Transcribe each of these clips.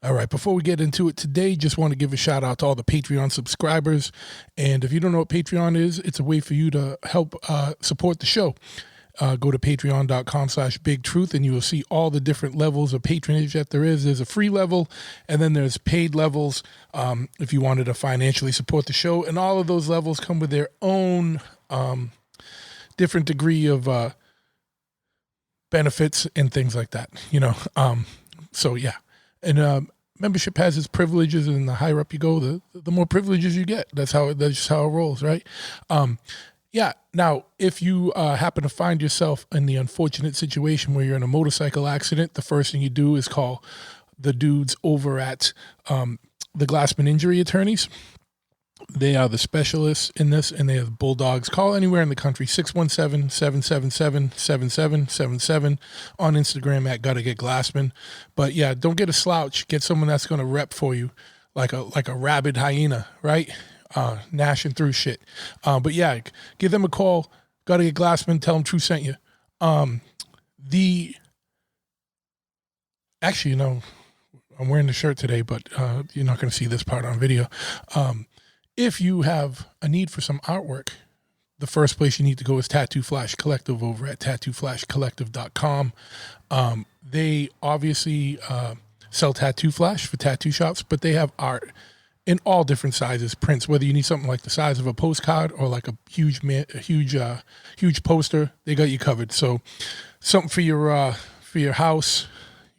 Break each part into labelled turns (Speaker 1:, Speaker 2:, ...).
Speaker 1: All right, before we get into it today, just want to give a shout out to all the Patreon subscribers. And if you don't know what Patreon is, it's a way for you to help support the show. Go to patreon.com/bigtruth and you will see all the different levels of patronage that there is. There's a free level and then there's paid levels if you wanted to financially support the show. And all of those levels come with their own different degree of benefits and things like that, so yeah. And membership has its privileges, and the higher up you go, the more privileges you get. That's just how it rolls, right? Yeah. Now, if you happen to find yourself in the unfortunate situation where you're in a motorcycle accident, the first thing you do is call the dudes over at the Glassman Injury Attorneys. They are the specialists in this, and they have bulldogs. Call anywhere in the country, 617-777-7777, on Instagram at Gotta Get Glassman. But yeah, don't get a slouch. Get someone that's going to rep for you like a rabid hyena, right? Gnashing through shit. But yeah, give them a call. Gotta Get Glassman. Tell them True sent you. Actually, I'm wearing the shirt today, but you're not going to see this part on video. If you have a need for some artwork, the first place you need to go is Tattoo Flash Collective over at tattooflashcollective.com. They obviously sell Tattoo Flash for tattoo shops, but they have art in all different sizes, prints, whether you need something like the size of a postcard or like a huge poster, they got you covered. So something for your house,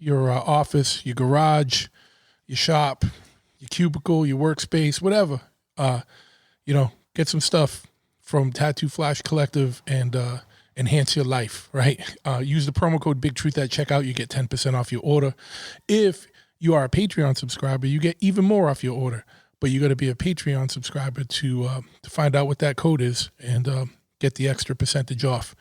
Speaker 1: your office, your garage, your shop, your cubicle, your workspace, whatever. Get some stuff from Tattoo Flash Collective and enhance your life, right? Use the promo code BigTruth at checkout. You get 10% off your order. If you are a Patreon subscriber, you get even more off your order. But you got to be a Patreon subscriber to find out what that code is and get the extra percentage off.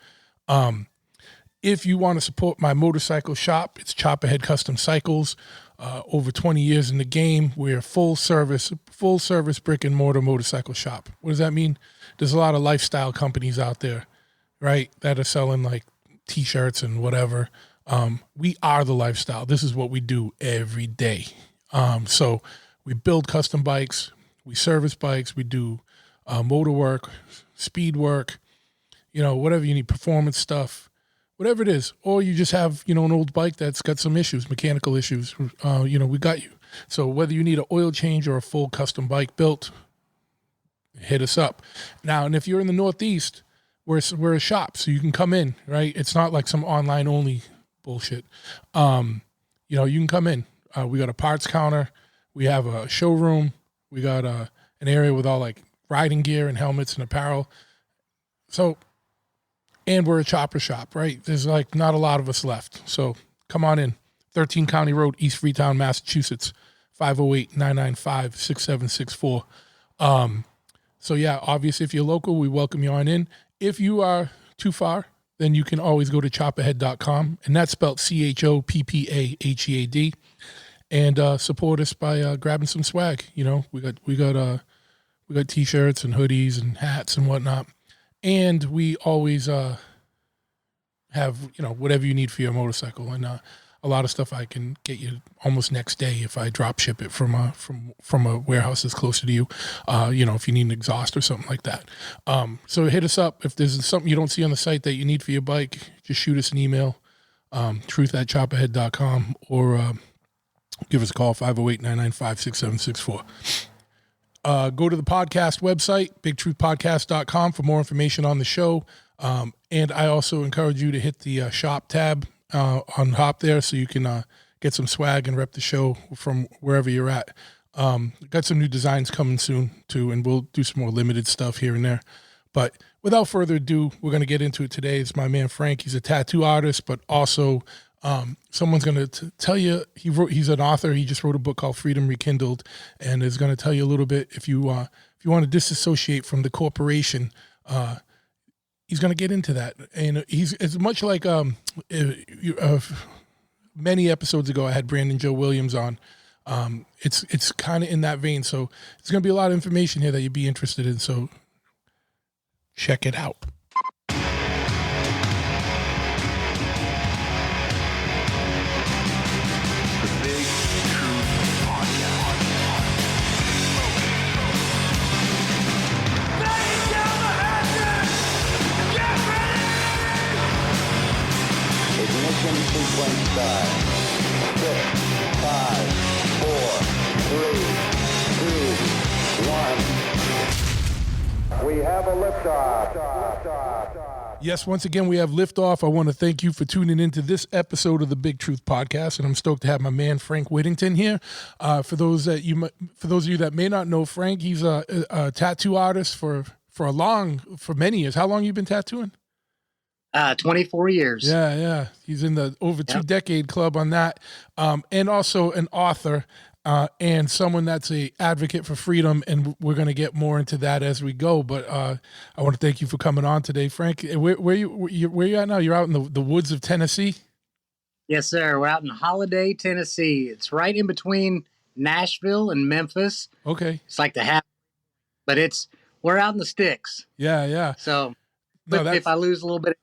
Speaker 1: If you want to support my motorcycle shop, it's Chop Ahead Custom Cycles. Over 20 years in the game, we're full service brick and mortar motorcycle shop. What does that mean? There's a lot of lifestyle companies out there, right, that are selling like t-shirts and whatever. We are the lifestyle. This is what we do every day. So we build custom bikes, we service bikes, we do motor work, speed work, whatever you need, performance stuff. Whatever it is, or you just have, an old bike that's got some issues, mechanical issues, we got you. So whether you need an oil change or a full custom bike built, hit us up. Now, and if you're in the Northeast, we're a shop, so you can come in, right? It's not like some online only bullshit. You can come in. We got a parts counter. We have a showroom. We got an area with all like riding gear and helmets and apparel. So, and we're a chopper shop, right? There's like not a lot of us left. So come on in. 13 County Road, East Freetown, Massachusetts, 508-995-6764. So yeah, obviously if you're local, we welcome you on in. If you are too far, then you can always go to chopahead.com, and that's spelled CHOPPAHEAD, and support us by grabbing some swag. We got t-shirts and hoodies and hats and whatnot. And we always have, whatever you need for your motorcycle. And a lot of stuff I can get you almost next day if I drop ship it from a warehouse that's closer to you, if you need an exhaust or something like that. So hit us up. If there's something you don't see on the site that you need for your bike, just shoot us an email, truth@chopahead.com, or give us a call, 508-995-6764. Go to the podcast website, bigtruthpodcast.com, for more information on the show. And I also encourage you to hit the shop tab on top there so you can get some swag and rep the show from wherever you're at. Got some new designs coming soon, too, and we'll do some more limited stuff here and there. But without further ado, we're going to get into it today. It's my man Frank. He's a tattoo artist, but also someone's going to tell you, he's an author. He just wrote a book called Freedom Rekindled, and is going to tell you a little bit if you want to disassociate from the corporation. He's going to get into that, and it's much like many episodes ago I had Brandon Joe Williams on. It's kind of in that vein, so there's going to be a lot of information here that you'd be interested in. So check it out. Yes, once again, we have liftoff. I want to thank you for tuning into this episode of the Big Truth Podcast, and I'm stoked to have my man Frank Whittington here. For those of you that may not know Frank, he's a tattoo artist for many years. How long you been tattooing?
Speaker 2: 24 years.
Speaker 1: Yeah. He's in the over 2-decade club on that, and also an author. And someone that's a advocate for freedom, and we're going to get more into that as we go. But I want to thank you for coming on today, Frank. Where you at now? You're out in the woods of Tennessee?
Speaker 2: Yes, sir. We're out in Holiday, Tennessee. It's right in between Nashville and Memphis.
Speaker 1: Okay.
Speaker 2: It's like but we're out in the sticks.
Speaker 1: Yeah.
Speaker 2: So if I lose a little bit of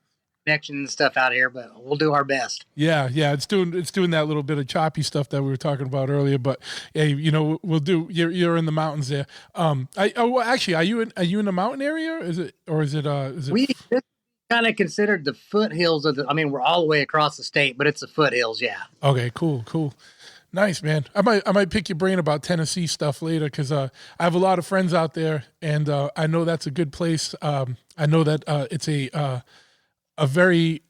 Speaker 2: connection and stuff out here, but we'll do our best.
Speaker 1: Yeah. It's doing that little bit of choppy stuff that we were talking about earlier. But hey, we'll do. You're in the mountains there. Actually, are you in the mountain area? Is it?
Speaker 2: We kind of considered the foothills of we're all the way across the state, but it's the foothills. Yeah.
Speaker 1: Okay. Cool. Nice, man. I might pick your brain about Tennessee stuff later because I have a lot of friends out there, and I know that's a good place. I know that it's a very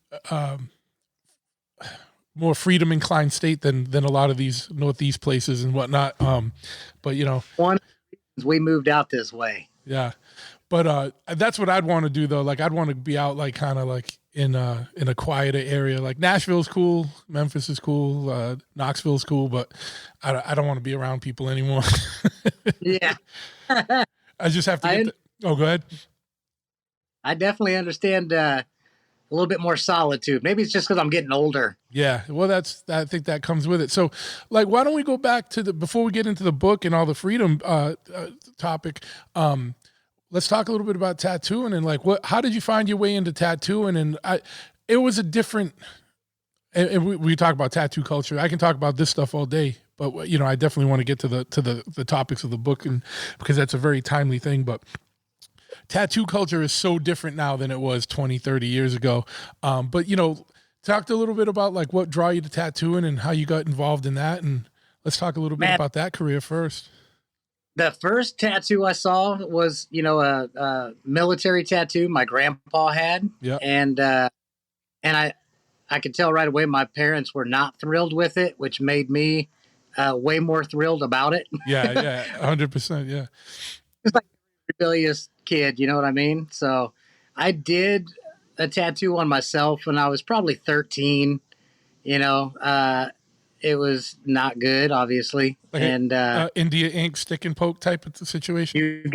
Speaker 1: more freedom inclined state than a lot of these Northeast places and whatnot. But
Speaker 2: one of the reasons we moved out this way.
Speaker 1: Yeah, but that's what I'd want to do though. Like I'd want to be out like kind of like in a quieter area. Like Nashville's cool, Memphis is cool, Knoxville's cool, but I don't want to be around people anymore.
Speaker 2: Yeah,
Speaker 1: I just have to. Go ahead.
Speaker 2: I definitely understand. A little bit more solitude. Maybe it's just because I'm getting older.
Speaker 1: Yeah, well, I think that comes with it. So, like, why don't we go back to before we get into the book and all the freedom topic? Let's talk a little bit about tattooing and like how did you find your way into tattooing? And it was a different. And we talk about tattoo culture. I can talk about this stuff all day, but I definitely want to get to the topics of the book, and because that's a very timely thing, but. Tattoo culture is so different now than it was 20, 30 years ago. But, talked a little bit about like what draw you to tattooing and how you got involved in that. And let's talk a little bit about that career first.
Speaker 2: The first tattoo I saw was, a military tattoo my grandpa had.
Speaker 1: Yeah.
Speaker 2: And I could tell right away my parents were not thrilled with it, which made me way more thrilled about it.
Speaker 1: Yeah. 100%. Yeah.
Speaker 2: It's like a rebellious kid, you know what I mean? So I did a tattoo on myself when I was probably 13. It was not good, obviously.
Speaker 1: Like and India ink stick and poke type of situation.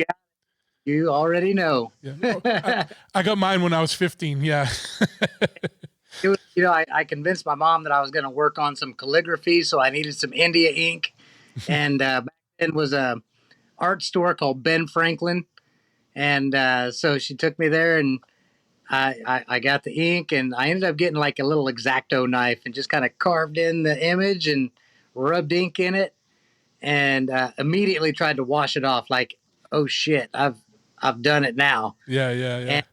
Speaker 2: You already know.
Speaker 1: Yeah. I got mine when I was 15. Yeah.
Speaker 2: It was, I convinced my mom that I was going to work on some calligraphy, so I needed some India ink. And back then was a art store called Ben Franklin. And so she took me there, and I got the ink, and I ended up getting like a little X-Acto knife and just kind of carved in the image and rubbed ink in it, and immediately tried to wash it off. Like, oh shit, I've done it now.
Speaker 1: Yeah.
Speaker 2: And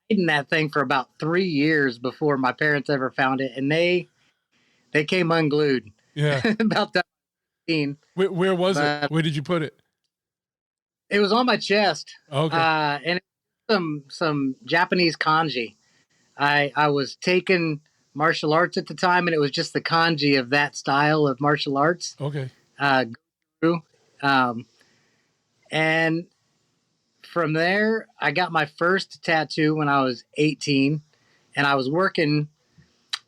Speaker 2: hidden that thing for about 3 years before my parents ever found it, and they came unglued.
Speaker 1: Yeah.
Speaker 2: About that.
Speaker 1: Where was it? Where did you put it?
Speaker 2: It was on my chest.
Speaker 1: Okay.
Speaker 2: And some Japanese kanji. I was taking martial arts at the time, and it was just the kanji of that style of martial arts.
Speaker 1: Okay.
Speaker 2: And from there, I got my first tattoo when I was 18, and I was working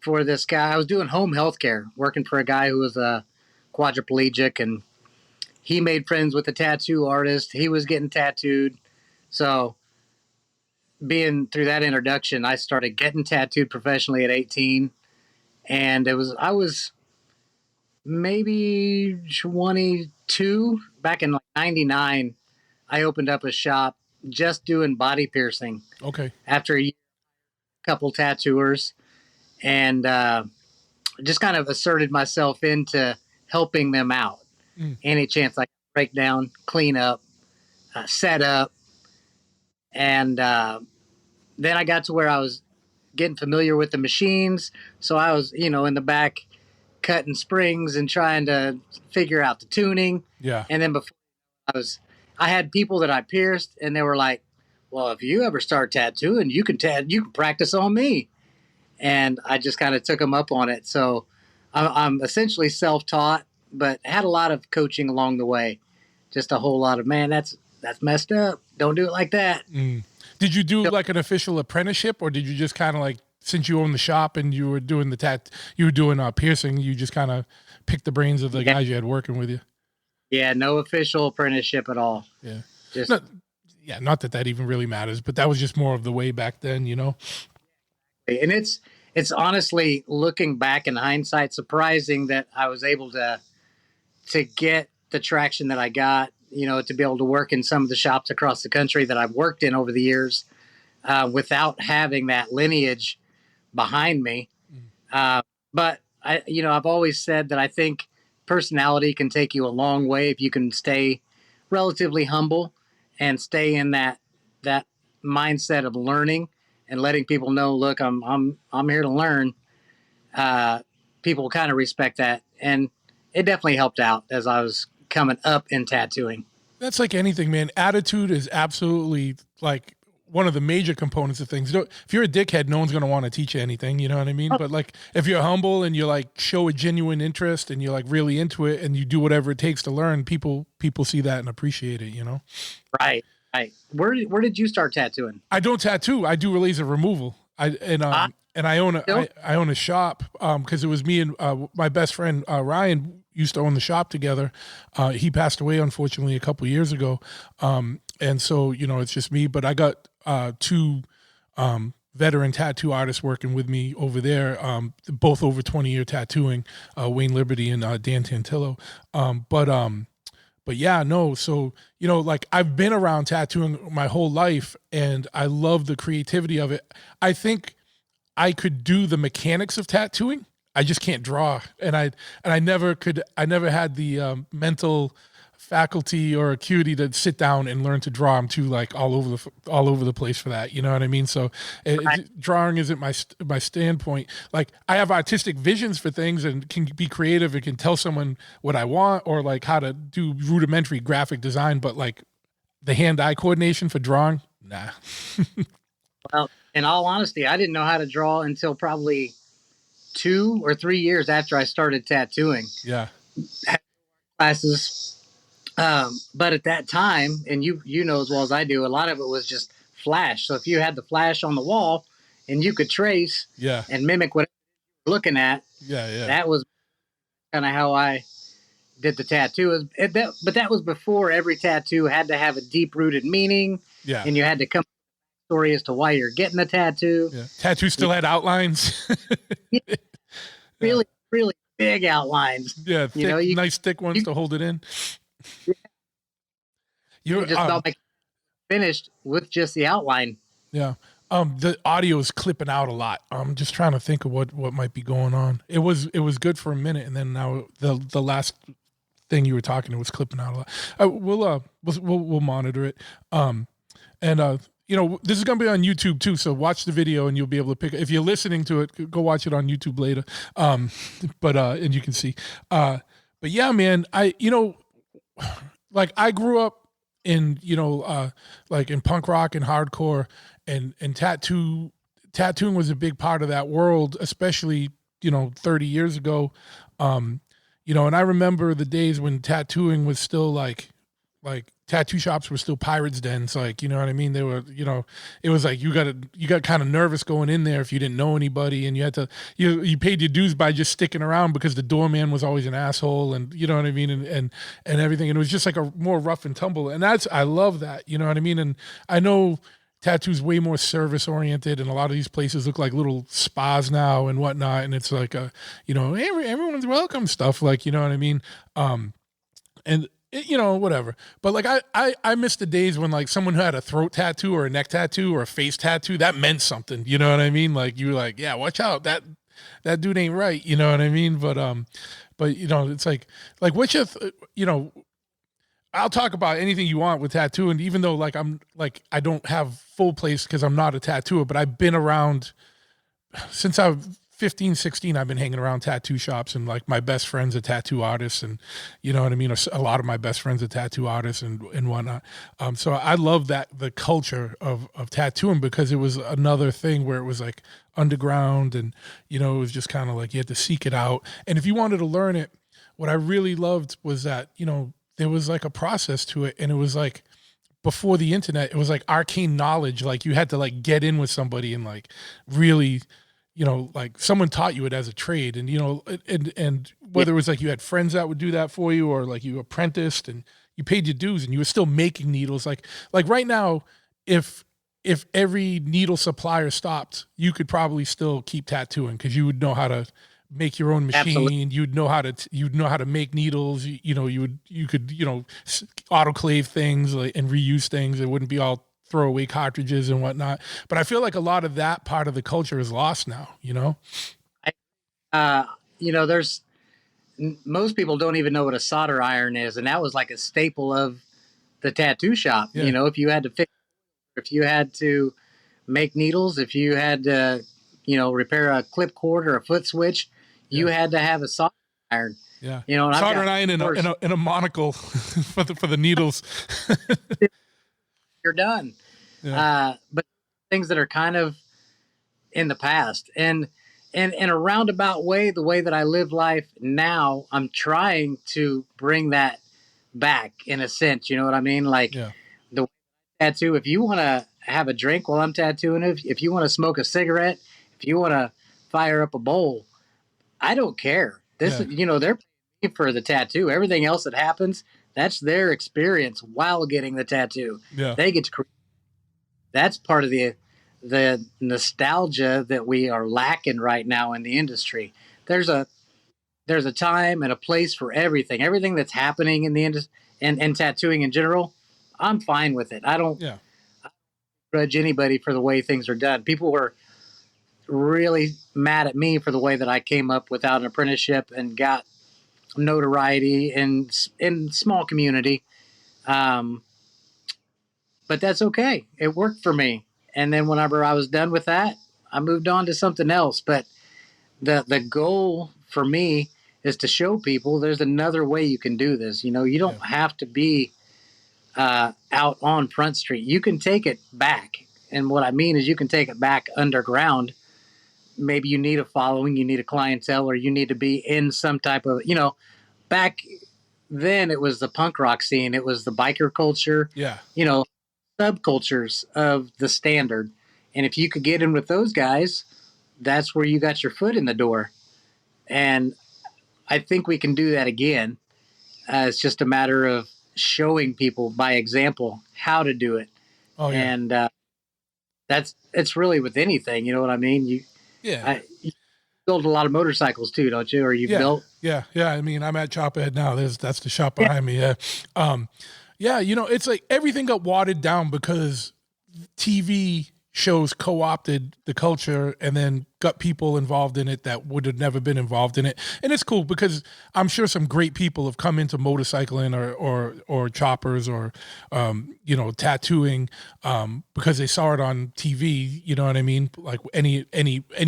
Speaker 2: for this guy. I was doing home health care, working for a guy who was a quadriplegic, and he made friends with a tattoo artist. He was getting tattooed. So being through that introduction, I started getting tattooed professionally at 18. And I was maybe 22 back in like 99. I opened up a shop just doing body piercing.
Speaker 1: Okay.
Speaker 2: After a couple tattooers, and just kind of asserted myself into helping them out. Any chance I could break down, clean up, set up. And then I got to where I was getting familiar with the machines. So I was, in the back cutting springs and trying to figure out the tuning.
Speaker 1: Yeah.
Speaker 2: And then before I had people that I pierced, and they were like, well, if you ever start tattooing, you can practice on me. And I just kind of took him up on it. So I'm essentially self-taught, but had a lot of coaching along the way. Just a whole lot of, man, that's messed up. Don't do it like that.
Speaker 1: Did you do like an official apprenticeship, or did you just kind of like, since you own the shop and you were doing you were doing piercing, you just kind of picked the brains of the guys you had working with you?
Speaker 2: Yeah, no official apprenticeship at all.
Speaker 1: Yeah.
Speaker 2: Just
Speaker 1: Not that even really matters, but that was just more of the way back then, you know?
Speaker 2: and it's honestly, looking back in hindsight, surprising that I was able to get the traction that I got, to be able to work in some of the shops across the country that I've worked in over the years, without having that lineage behind me. But I've always said that I think personality can take you a long way if you can stay relatively humble and stay in that mindset of learning and letting people know, look, I'm here to learn. People kind of respect that, and it definitely helped out as I was coming up in tattooing.
Speaker 1: That's like anything, man. Attitude is absolutely like one of the major components of things. If you're a dickhead, no one's going to want to teach you anything, you know what I mean? But like, if you're humble and you like show a genuine interest and you're like really into it and you do whatever it takes to learn, people see that and appreciate it, you know?
Speaker 2: Right. Where did you start tattooing?
Speaker 1: I don't tattoo. I do laser removal. And I own a shop because it was me and my best friend Ryan used to own the shop together. He passed away unfortunately a couple years ago, and so it's just me. But I got two veteran tattoo artists working with me over there, both over 20-year tattooing, Wayne Liberty and Dan Tantillo. But yeah, no. So, like I've been around tattooing my whole life and I love the creativity of it. I think I could do the mechanics of tattooing. I just can't draw. And I never had the mental faculty or acuity to sit down and learn to draw. I'm too like all over the place for that. You know what I mean? So drawing isn't my standpoint. Like I have artistic visions for things and can be creative. It can tell someone what I want or like how to do rudimentary graphic design, but like the hand-eye coordination for drawing, nah.
Speaker 2: Well, in all honesty, I didn't know how to draw until probably 2 or 3 years after I started tattooing.
Speaker 1: Yeah.
Speaker 2: Classes. But at that time, and you know as well as I do, a lot of it was just flash. So if you had the flash on the wall and you could trace and mimic what you're looking at, that was kind of how I did the tattoo. But that was before every tattoo had to have a deep-rooted meaning, and you had to come up with a story as to why you're getting the tattoo.
Speaker 1: Yeah. Tattoo still had outlines.
Speaker 2: Really, really big outlines.
Speaker 1: Yeah, thick, nice thick ones to hold it in.
Speaker 2: You just felt like finished with just the outline.
Speaker 1: Yeah. The audio is clipping out a lot. I'm just trying to think of what might be going on. It was good for a minute, and then now the last thing you were talking to was clipping out a lot. We'll monitor it. This is gonna be on YouTube too, so watch the video and you'll be able to pick. If you're listening to it, go watch it on YouTube later. And you can see. But yeah, man, I grew up in like in punk rock and hardcore, and tattooing was a big part of that world, especially 30 years ago. And I remember the days when tattooing was still like tattoo shops were still pirates' dens, like, you know what I mean? They were, it was like you got kind of nervous going in there if you didn't know anybody, and you had to you paid your dues by just sticking around because the doorman was always an asshole, and you know what I mean, and everything, and it was just like a more rough and tumble, and I love that, you know what I mean? And I know tattoo's way more service oriented, and a lot of these places look like little spas now and whatnot, and it's like everyone's welcome stuff, like, you know what I mean? Whatever. But like I miss the days when like someone who had a throat tattoo or a neck tattoo or a face tattoo, that meant something. You know what I mean? Like you were like, yeah, watch out, that dude ain't right. You know what I mean? But it's like what's your I'll talk about anything you want with tattooing, even though like I'm like I don't have full place because I'm not a tattooer, but I've been around since I've 15, 16, I've been hanging around tattoo shops, and like my best friends are tattoo artists, and you know what I mean? A lot of my best friends are tattoo artists and whatnot. So I love that, the culture of tattooing, because it was another thing where it was like underground, and, you know, it was just kind of like you had to seek it out. And if you wanted to learn it, what I really loved was that, you know, there was like a process to it, and it was like, before the internet, it was like arcane knowledge. Like you had to like get in with somebody and like really, you know, like someone taught you it as a trade, and, you know, and whether it was like you had friends that would do that for you, or like you apprenticed and you paid your dues and you were still making needles. Like right now, if every needle supplier stopped, you could probably still keep tattooing, because you would know how to make your own machine.
Speaker 2: Absolutely.
Speaker 1: You'd know how to make needles. You know, you could, you know, autoclave things, like, and reuse things. It wouldn't be all throwaway cartridges and whatnot. But I feel like a lot of that part of the culture is lost now, you know?
Speaker 2: You know, most people don't even know what a solder iron is, and that was like a staple of the tattoo shop.
Speaker 1: Yeah.
Speaker 2: You know, if you had to fix, if you had to make needles, if you had to, you know, repair a clip cord or a foot switch, you had to have a solder iron.
Speaker 1: Yeah.
Speaker 2: You know, and
Speaker 1: soldering iron in a monocle for the needles.
Speaker 2: You're done.
Speaker 1: Yeah.
Speaker 2: But things that are kind of in the past, and in a roundabout way, the way that I live life now, I'm trying to bring that back in a sense. You know what I mean? Like
Speaker 1: Yeah.
Speaker 2: the tattoo. If you want to have a drink while I'm tattooing, if you want to smoke a cigarette, if you want to fire up a bowl, I don't care. This, you know, they're paying for the tattoo. Everything else that happens, that's their experience while getting the tattoo.
Speaker 1: Yeah.
Speaker 2: They get to create. That's part of the nostalgia that we are lacking right now in the industry. There's a time and a place for everything. Everything that's happening in the industry and tattooing in general, I'm fine with it. I don't grudge anybody for the way things are done. People were really mad at me for the way that I came up without an apprenticeship and got notoriety in small community. But that's okay. It worked for me. And then whenever I was done with that, I moved on to something else. But the goal for me is to show people there's another way you can do this. You know, you don't have to be out on Front Street. You can take it back. And what I mean is you can take it back underground. Maybe you need a following, you need a clientele, or you need to be in some type of, you know, back then it was the punk rock scene. It was the biker culture.
Speaker 1: Yeah.
Speaker 2: You know, subcultures of the standard. And if you could get in with those guys, that's where you got your foot in the door. And I think we can do that again. It's just a matter of showing people by example how to do it.
Speaker 1: Oh, yeah.
Speaker 2: And it's really with anything. You know what I mean? You build a lot of motorcycles too, don't you? Or you built?
Speaker 1: Yeah. I mean, I'm at Chopperhead now. That's the shop behind me. Yeah. Yeah, you know, it's like everything got watered down because TV shows co-opted the culture and then got people involved in it that would have never been involved in it. And it's cool because I'm sure some great people have come into motorcycling or choppers or, you know, tattooing because they saw it on TV, you know what I mean? Like any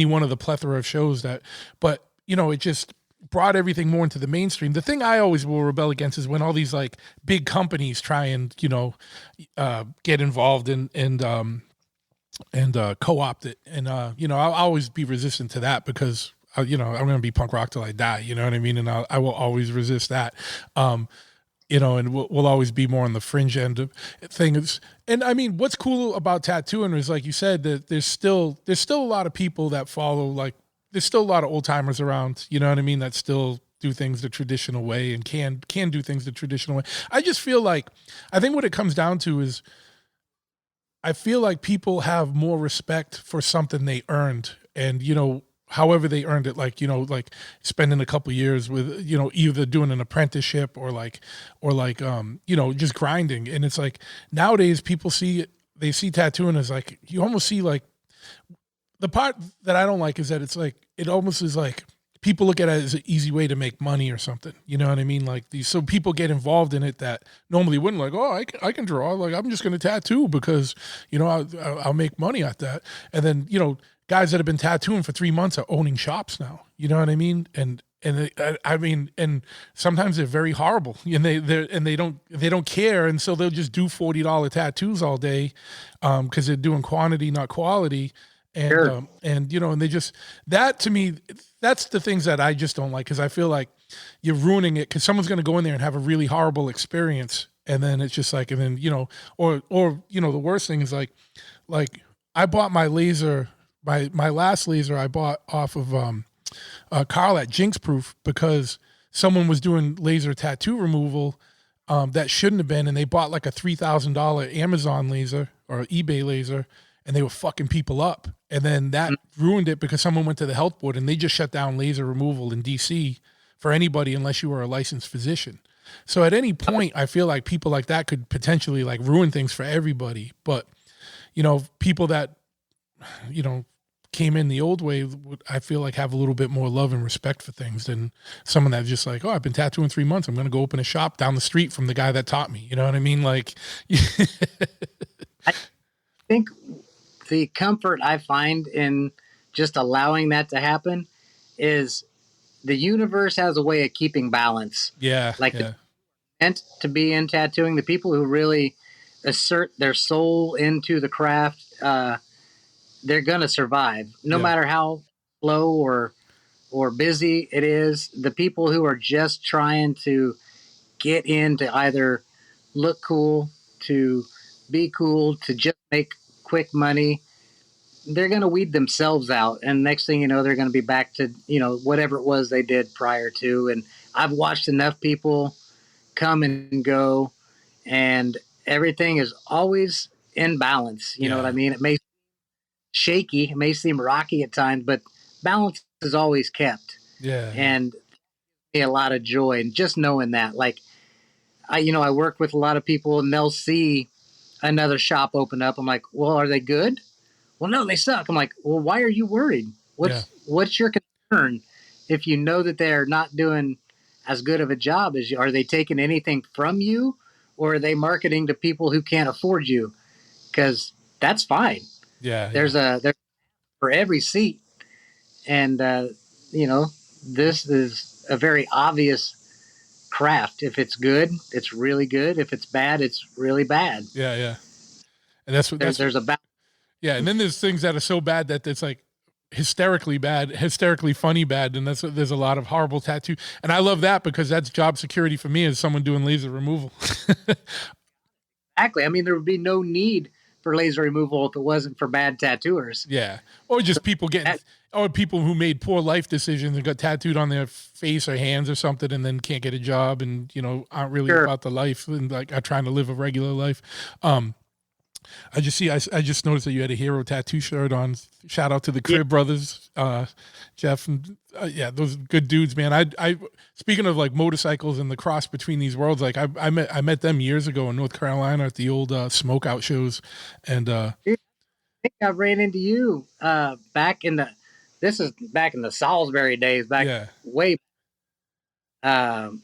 Speaker 1: one of the plethora of shows but, you know, it just brought everything more into the mainstream. The thing I always will rebel against is when all these like big companies try and, you know, get involved and co-opt it. And, you know, I'll always be resistant to that because, you know, I'm going to be punk rock till I die. You know what I mean? And I will always resist that. You know, and we'll always be more on the fringe end of things. And I mean, what's cool about tattooing is, like you said, that there's still a lot of people that follow, like, there's still a lot of old timers around, you know what I mean, that still do things the traditional way and can do things the traditional way. I just feel like, I think what it comes down to is, I feel like people have more respect for something they earned, and, you know, however they earned it, like, you know, like spending a couple years with, you know, either doing an apprenticeship or like, you know, just grinding. And it's like, nowadays people see tattooing as like, you almost see like, the part that I don't like is that it's like, it almost is like people look at it as an easy way to make money or something. You know what I mean? Like so people get involved in it that normally wouldn't, like, oh, I can draw. Like, I'm just going to tattoo because, you know, I'll make money at that. And then, you know, guys that have been tattooing for 3 months are owning shops now. You know what I mean? I mean, and sometimes they're very horrible, and they don't care, and so they'll just do $40 tattoos all day, because they're doing quantity, not quality, and
Speaker 2: Sure.
Speaker 1: and and they just, that to me, that's the things that I just don't like, because I feel like you're ruining it, because someone's going to go in there and have a really horrible experience, and then it's just like, and then or the worst thing is like I bought my laser, my last laser I bought off of Carl at Jinx Proof, because someone was doing laser tattoo removal that shouldn't have been, and they bought like a $3,000 Amazon laser or eBay laser, and they were fucking people up, and then that ruined it, because someone went to the health board and they just shut down laser removal in DC for anybody unless you were a licensed physician. So at any point, I feel like people like that could potentially like ruin things for everybody. But people that came in the old way, I feel like have a little bit more love and respect for things than someone that's just like, oh, I've been tattooing 3 months, I'm going to go open a shop down the street from the guy that taught me. You know what I mean? Like,
Speaker 2: I think the comfort I find in just allowing that to happen is the universe has a way of keeping balance.
Speaker 1: yeah,
Speaker 2: Like
Speaker 1: yeah,
Speaker 2: the meant to be in tattooing, the people who really assert their soul into the craft, they're gonna survive, no
Speaker 1: yeah,
Speaker 2: matter how slow or busy it is. The people who are just trying to get in to either look cool, to be cool, to just make quick money, they're going to weed themselves out. And next thing you know, they're going to be back to, whatever it was they did prior to. And I've watched enough people come and go, and everything is always in balance. You know what I
Speaker 1: yeah,
Speaker 2: mean? It may shaky, it may seem rocky at times, but balance is always kept.
Speaker 1: yeah, yeah,
Speaker 2: And a lot of joy. And just knowing that, like, I work with a lot of people, and they'll see another shop open up. I'm like, well, are they good? Well, no, they suck. I'm like, well, why are you worried?
Speaker 1: yeah,
Speaker 2: What's your concern if you know that they're not doing as good of a job as you? Are they taking anything from you, or are they marketing to people who can't afford you? Because that's fine.
Speaker 1: yeah, yeah,
Speaker 2: There's for every seat, and you know this is a very obvious craft. If it's good, it's really good. If it's bad, it's really bad.
Speaker 1: yeah, yeah. And that's what
Speaker 2: There's a balance.
Speaker 1: yeah. And then there's things that are so bad that it's like hysterically bad, hysterically funny bad, and that's what, there's a lot of horrible tattoo, and I love that, because that's job security for me as someone doing laser removal.
Speaker 2: Exactly. I mean, there would be no need for laser removal if it wasn't for bad tattooers.
Speaker 1: Yeah, or just people getting, or people who made poor life decisions and got tattooed on their face or hands or something, and then can't get a job, and aren't really
Speaker 2: Sure.
Speaker 1: about the life, and like are trying to live a regular life. I just noticed that you had a hero tattoo shirt on. Shout out to the
Speaker 2: Yeah,
Speaker 1: Crib brothers, Jeff, and yeah, those good dudes, man. I speaking of like motorcycles and the cross between these worlds, like I met them years ago in North Carolina at the old smoke out shows, and
Speaker 2: I think I ran into you back in the. This is back in the Salisbury days, back
Speaker 1: yeah,
Speaker 2: way. Um,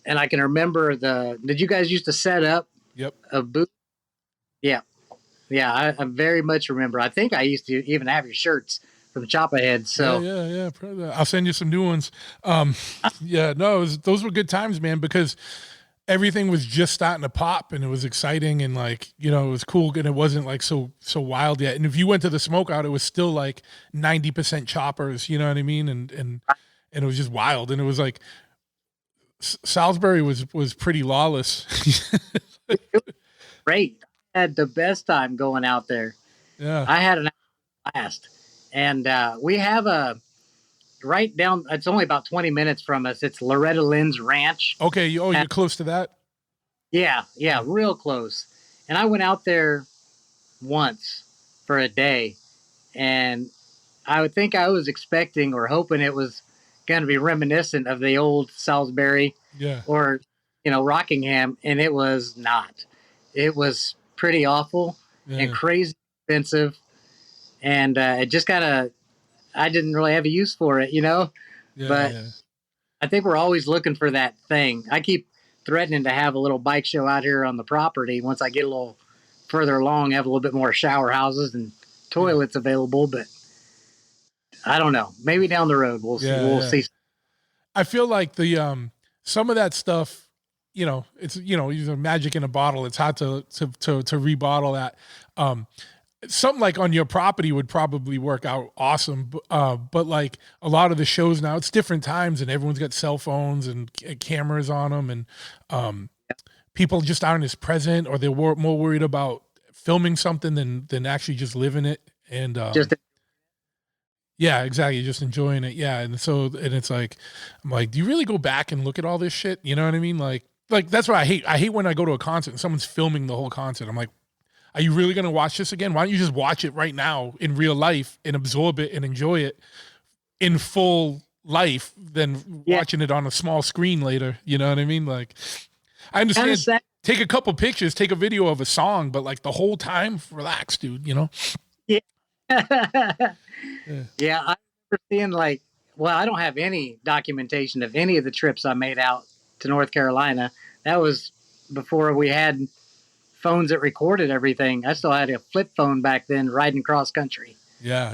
Speaker 2: and I can remember the. Did you guys used to set up
Speaker 1: yep,
Speaker 2: a booth? Yeah, yeah. I very much remember. I think I used to even have your shirts from Chop Ahead.
Speaker 1: yeah,
Speaker 2: So
Speaker 1: yeah, yeah. I'll send you some new ones. Yeah, no, those were good times, man, because everything was just starting to pop, and it was exciting, and like it was cool, and it wasn't like so wild yet. And if you went to the smokeout, it was still like 90% choppers, you know what I mean, and it was just wild, and it was like Salisbury was pretty lawless.
Speaker 2: it was great. I had the best time going out there.
Speaker 1: Yeah,
Speaker 2: I had an blast, and we have a right down. It's only about 20 minutes from us. It's Loretta Lynn's ranch.
Speaker 1: okay,
Speaker 2: And
Speaker 1: you're close to that.
Speaker 2: yeah, yeah, real close. And I went out there once for a day, and I would think I was expecting or hoping it was going to be reminiscent of the old Salisbury
Speaker 1: Yeah,
Speaker 2: or Rockingham, and it was not. It was pretty awful and
Speaker 1: yeah,
Speaker 2: crazy expensive, and it just kind of I didn't really have a use for it.
Speaker 1: yeah,
Speaker 2: But
Speaker 1: yeah,
Speaker 2: I think we're always looking for that thing. I keep threatening to have a little bike show out here on the property once I get a little further along, have a little bit more shower houses and
Speaker 1: yeah.
Speaker 2: toilets available. But I don't know. Maybe down the road we'll see.
Speaker 1: Yeah,
Speaker 2: We'll
Speaker 1: yeah.
Speaker 2: see.
Speaker 1: I feel like the some of that stuff, it's magic in a bottle. It's hard to rebottle that. Something like on your property would probably work out awesome. But like a lot of the shows now, it's different times, and everyone's got cell phones and cameras on them, and people just aren't as present, or they're more worried about filming something than actually just living it. And
Speaker 2: Just
Speaker 1: yeah, exactly. Just enjoying it. Yeah. And it's like, I'm like, do you really go back and look at all this shit? You know what I mean? Like that's what I hate. I hate when I go to a concert and someone's filming the whole concert. I'm like, are you really going to watch this again? Why don't you just watch it right now in real life and absorb it and enjoy it in full life than watching it on a small screen later? You know what I mean? Like, I understand. Take a couple pictures, take a video of a song, but like the whole time, relax, dude,
Speaker 2: Yeah. Yeah. I remember seeing I don't have any documentation of any of the trips I made out to North Carolina. That was before we had phones that recorded everything. I still had a flip phone back then riding cross country.
Speaker 1: Yeah.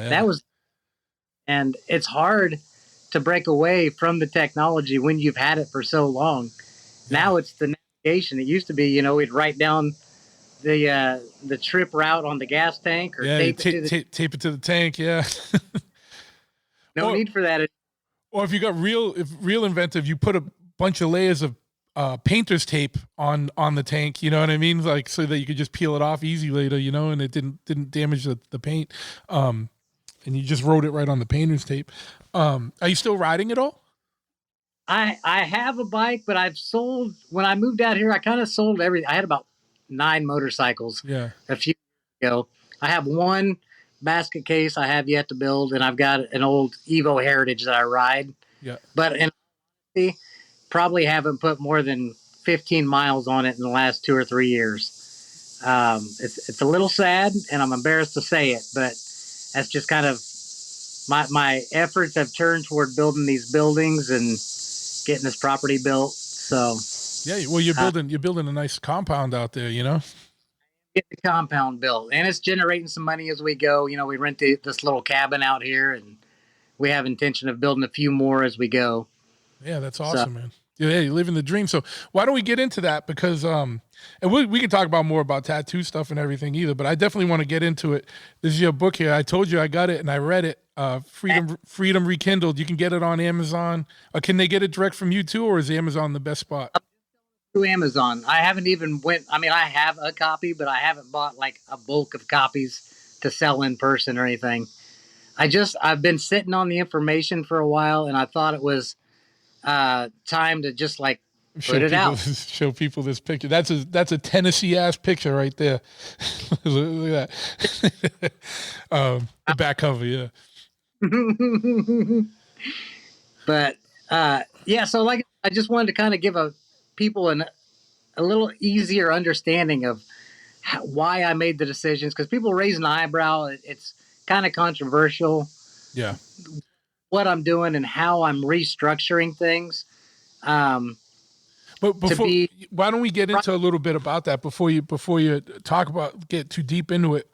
Speaker 2: And it's hard to break away from the technology when you've had it for so long. Yeah. Now it's the navigation. It used to be, we'd write down the trip route on the gas tank or tape
Speaker 1: it to the tank. Yeah.
Speaker 2: No need for that.
Speaker 1: Or if you got real inventive, you put a bunch of layers of painter's tape on the tank, you know what I mean? Like, so that you could just peel it off easy later, and it didn't damage the paint. And you just wrote it right on the painter's tape. Are you still riding at all?
Speaker 2: I have a bike, but when I moved out here, I kind of sold everything. I had about 9 motorcycles.
Speaker 1: Yeah. A
Speaker 2: few years ago. I have one basket case I have yet to build, and I've got an old Evo Heritage that I ride.
Speaker 1: Yeah.
Speaker 2: But in honesty, probably haven't put more than 15 miles on it in the last 2 or 3 years. It's a little sad, and I'm embarrassed to say it, but that's just kind of my efforts have turned toward building these buildings and getting this property built. So
Speaker 1: yeah, well, you're building a nice compound out there,
Speaker 2: Get the compound built, and it's generating some money as we go. We rent this little cabin out here, and we have intention of building a few more as we go.
Speaker 1: Yeah, that's awesome, man. Yeah, you're living the dream. So why don't we get into that? Because and we can talk about more about tattoo stuff and everything either, but I definitely want to get into it. This is your book here. I told you I got it and I read it. Freedom Rekindled. You can get it on Amazon. Can they get it direct from you too, or is Amazon the best spot?
Speaker 2: Through Amazon. I haven't even I have a copy, but I haven't bought like a bulk of copies to sell in person or anything. I've been sitting on the information for a while, and I thought it was time to just like put it out.
Speaker 1: Show people this picture. That's a Tennessee ass picture right there. Look at that. The back cover, yeah.
Speaker 2: But yeah, so I just wanted to kind of give people a little easier understanding of why I made the decisions, because people raise an eyebrow. It's kind of controversial.
Speaker 1: Yeah.
Speaker 2: What I'm doing and how I'm restructuring things.
Speaker 1: But why don't we get into a little bit about that before you get too deep into it?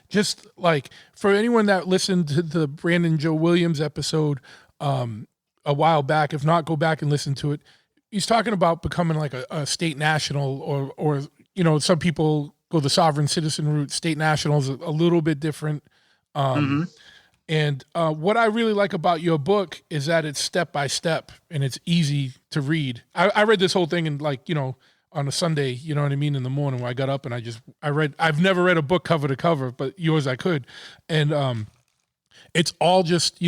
Speaker 1: Just like for anyone that listened to the Brandon Joe Williams episode a while back, if not, go back and listen to it. He's talking about becoming like a state national, or some people go the sovereign citizen route. State national is a little bit different. And what I really like about your book is that it's step by step and it's easy to read. I read this whole thing in on a Sunday, you know what I mean, in the morning when I got up, and I've never read a book cover to cover, but yours I could. And it's all just,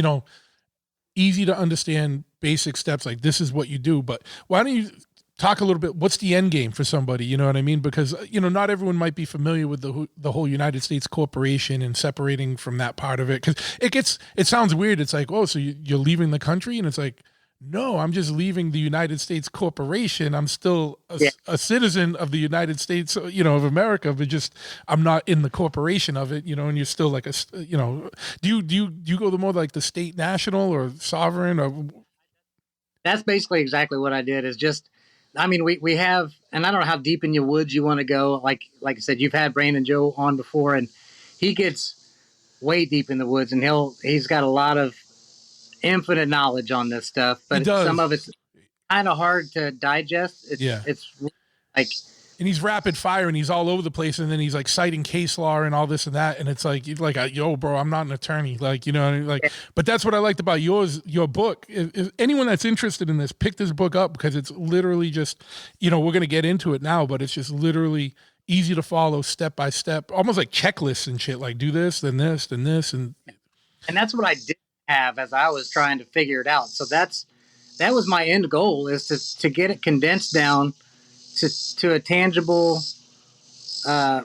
Speaker 1: easy to understand basic steps. Like, this is what you do. But why don't you talk a little bit, what's the end game for somebody, you know what I mean? Because, not everyone might be familiar with the whole United States corporation and separating from that part of it. Because it sounds weird. It's like, oh, so you're leaving the country? And it's like, no, I'm just leaving the United States corporation. I'm still a citizen of the United States, of America, but just I'm not in the corporation of it, and you're still like do you go the more like the state national or sovereign? Or
Speaker 2: that's basically exactly what I did. Is just, we have, and I don't know how deep in your woods you want to go. Like I said, you've had Brandon Joe on before, and he gets way deep in the woods, and he's got a lot of infinite knowledge on this stuff,
Speaker 1: He
Speaker 2: but some
Speaker 1: does.
Speaker 2: of it's kind of hard to digest.
Speaker 1: Yeah.
Speaker 2: It's like,
Speaker 1: And he's rapid fire and he's all over the place, and then he's like citing case law and all this and that, and it's like yo, bro, I'm not an attorney, like, you know, like. But that's what I liked about your book. If anyone that's interested in this, pick this book up, because it's literally just, you know, we're gonna get into it now, but it's just literally easy to follow, step by step, almost like checklists and shit, like do this, then this, then this, and
Speaker 2: that's what I did have as I was trying to figure it out. So that was my end goal, is to get it condensed down to a tangible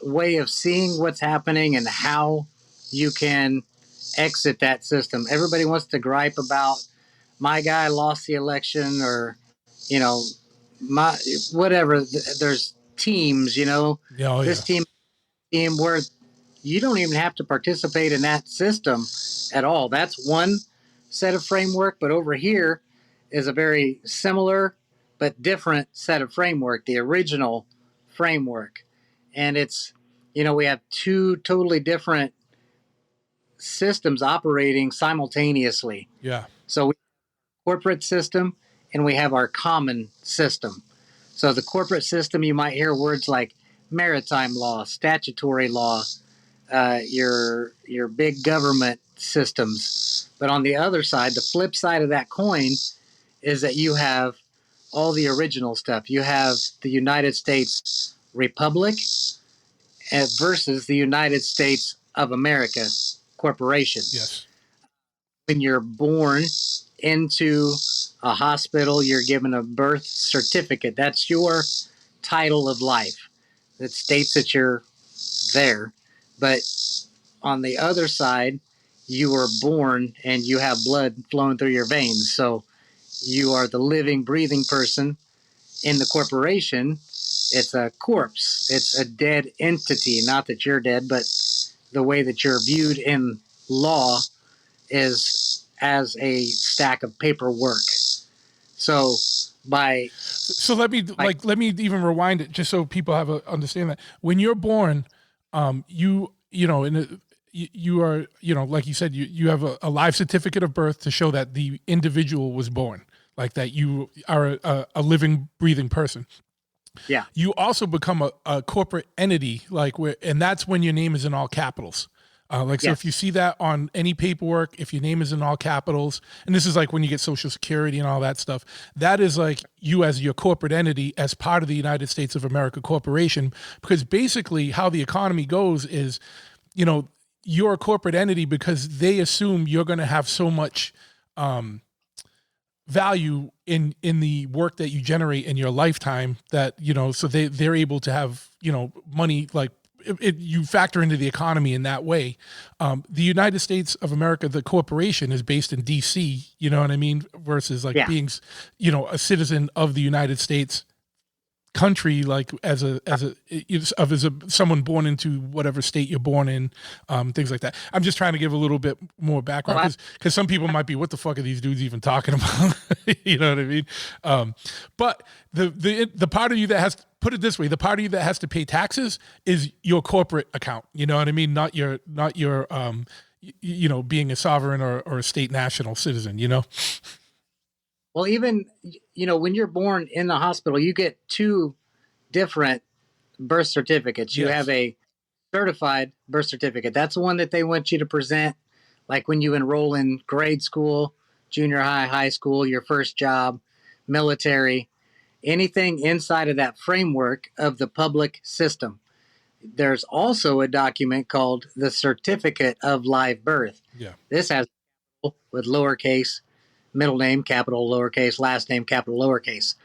Speaker 2: way of seeing what's happening and how you can exit that system. Everybody wants to gripe about my guy lost the election, or, you know, my whatever. There's teams, you know,
Speaker 1: yeah, oh, yeah,
Speaker 2: this team where you don't even have to participate in that system at all. That's one set of framework, but over here is a very similar but different set of framework, the original framework. And it's, you know, we have two totally different systems operating simultaneously.
Speaker 1: yeah,
Speaker 2: So we have a corporate system and we have our common system. So the corporate system, you might hear words like maritime law, statutory law, your big government systems. But on the other side, the flip side of that coin is that you have all the original stuff. You have the United States Republic versus the United States of America Corporation.
Speaker 1: yes,
Speaker 2: When you're born into a hospital, you're given a birth certificate. That's your title of life that states that you're there. But on the other side, you were born and you have blood flowing through your veins. So you are the living, breathing person. In the corporation, it's a corpse. It's a dead entity. Not that you're dead, but the way that you're viewed in law is as a stack of paperwork. So by
Speaker 1: so let me even rewind it, just so people have a understand that when you're born, you know, you are, you know, like you said, you have a live certificate of birth to show that the individual was born, like that you are a living, breathing person.
Speaker 2: yeah,
Speaker 1: You also become a corporate entity, like where, and that's when your name is in all capitals. Like, so
Speaker 2: yes,
Speaker 1: if you see that on any paperwork, if your name is in all capitals, and this is like when you get Social Security and all that stuff, that is like you as your corporate entity as part of the United States of America Corporation. Because basically how the economy goes is, you know, you're a corporate entity because they assume you're going to have so much value in the work that you generate in your lifetime, that, you know, so they're able to have, you know, money, like you factor into the economy in that way. The United States of America, the corporation, is based in DC, you know what I mean, versus like
Speaker 2: yeah.
Speaker 1: being, you know, a citizen of the United States country, like as a someone born into whatever state you're born in, things like that. I'm just trying to give a little bit more background, because some people might be, what the fuck are these dudes even talking about? You know what I mean? But the part of you that has, put it this way, the part of you that has to pay taxes is your corporate account. You know what I mean? Not your you know, being a sovereign or a state national citizen. You know?
Speaker 2: Well, even, you know, when you're born in the hospital, you get two different birth certificates. You have
Speaker 1: Yes.
Speaker 2: a certified birth certificate. That's the one that they want you to present, like when you enroll in grade school, junior high, high school, your first job, military, anything inside of that framework of the public system. There's also a document called the Certificate of Live Birth.
Speaker 1: Yeah.
Speaker 2: This has with lowercase, middle name, capital, lowercase, last name, capital, lowercase.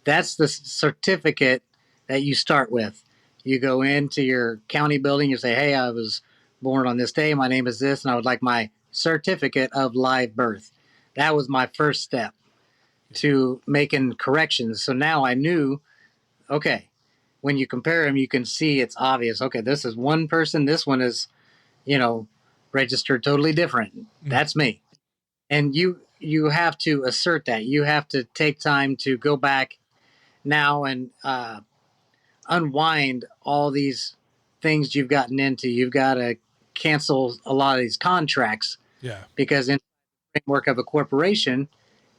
Speaker 2: That's the certificate that you start with. You go into your county building, you say, hey, I was born on this day, my name is this, and I would like my certificate of live birth. That was my first step to making corrections. So now I knew, okay, when you compare them, you can see it's obvious. Okay, this is one person, this one is, you know, registered totally different. That's me. And you have to assert that. You have to take time to go back now and unwind all these things you've gotten into. You've got to cancel a lot of these contracts,
Speaker 1: Yeah.
Speaker 2: because in the framework of a corporation,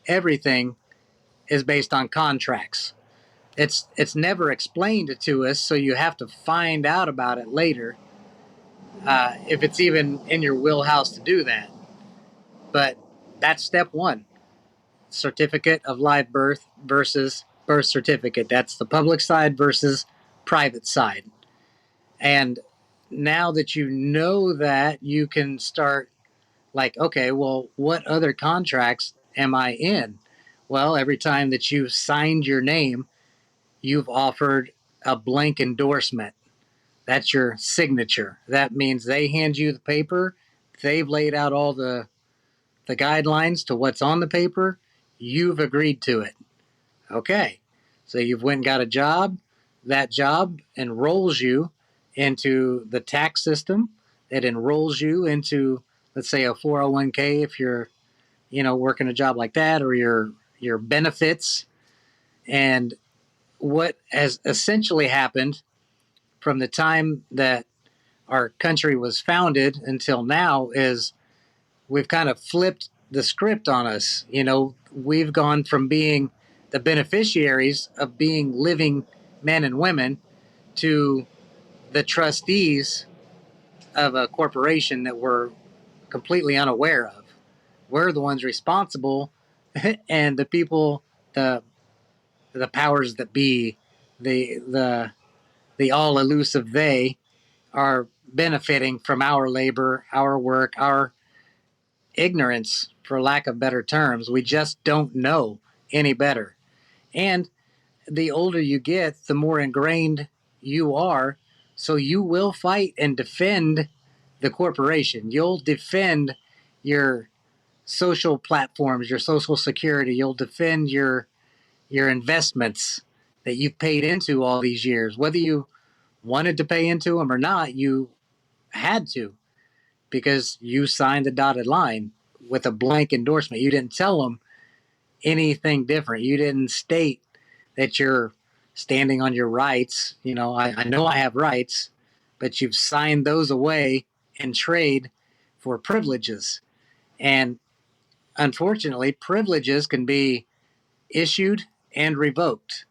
Speaker 2: everything is based on contracts. It's never explained to us, so you have to find out about it later, if it's even in your wheelhouse to do that. But that's step one: certificate of live birth versus birth certificate. That's the public side versus private side. And now that you know that, you can start like, okay, well, what other contracts am I in? Well, every time that you've signed your name, you've offered a blank endorsement. That's your signature. That means they hand you the paper. They've laid out all the guidelines to what's on the paper. You've agreed to it. Okay. So you've went and got a job. That job enrolls you into the tax system. It enrolls you into, let's say, a 401k if you're, working a job like that, or your benefits. And what has essentially happened from the time that our country was founded until now is we've kind of flipped the script on us. We've gone from being the beneficiaries of being living men and women to the trustees of a corporation that we're completely unaware of. We're the ones responsible, and the people, the powers that be, the all elusive they, are benefiting from our labor, our work, our ignorance, for lack of better terms. We just don't know any better. And the older you get, the more ingrained you are. So you will fight and defend the corporation. You'll defend your social platforms, your social security. You'll defend your investments that you've paid into all these years. Whether you wanted to pay into them or not, you had to, because you signed the dotted line with a blank endorsement. You didn't tell them anything different. You didn't state that you're standing on your rights. I know I have rights, but you've signed those away in trade for privileges. And unfortunately, privileges can be issued and revoked.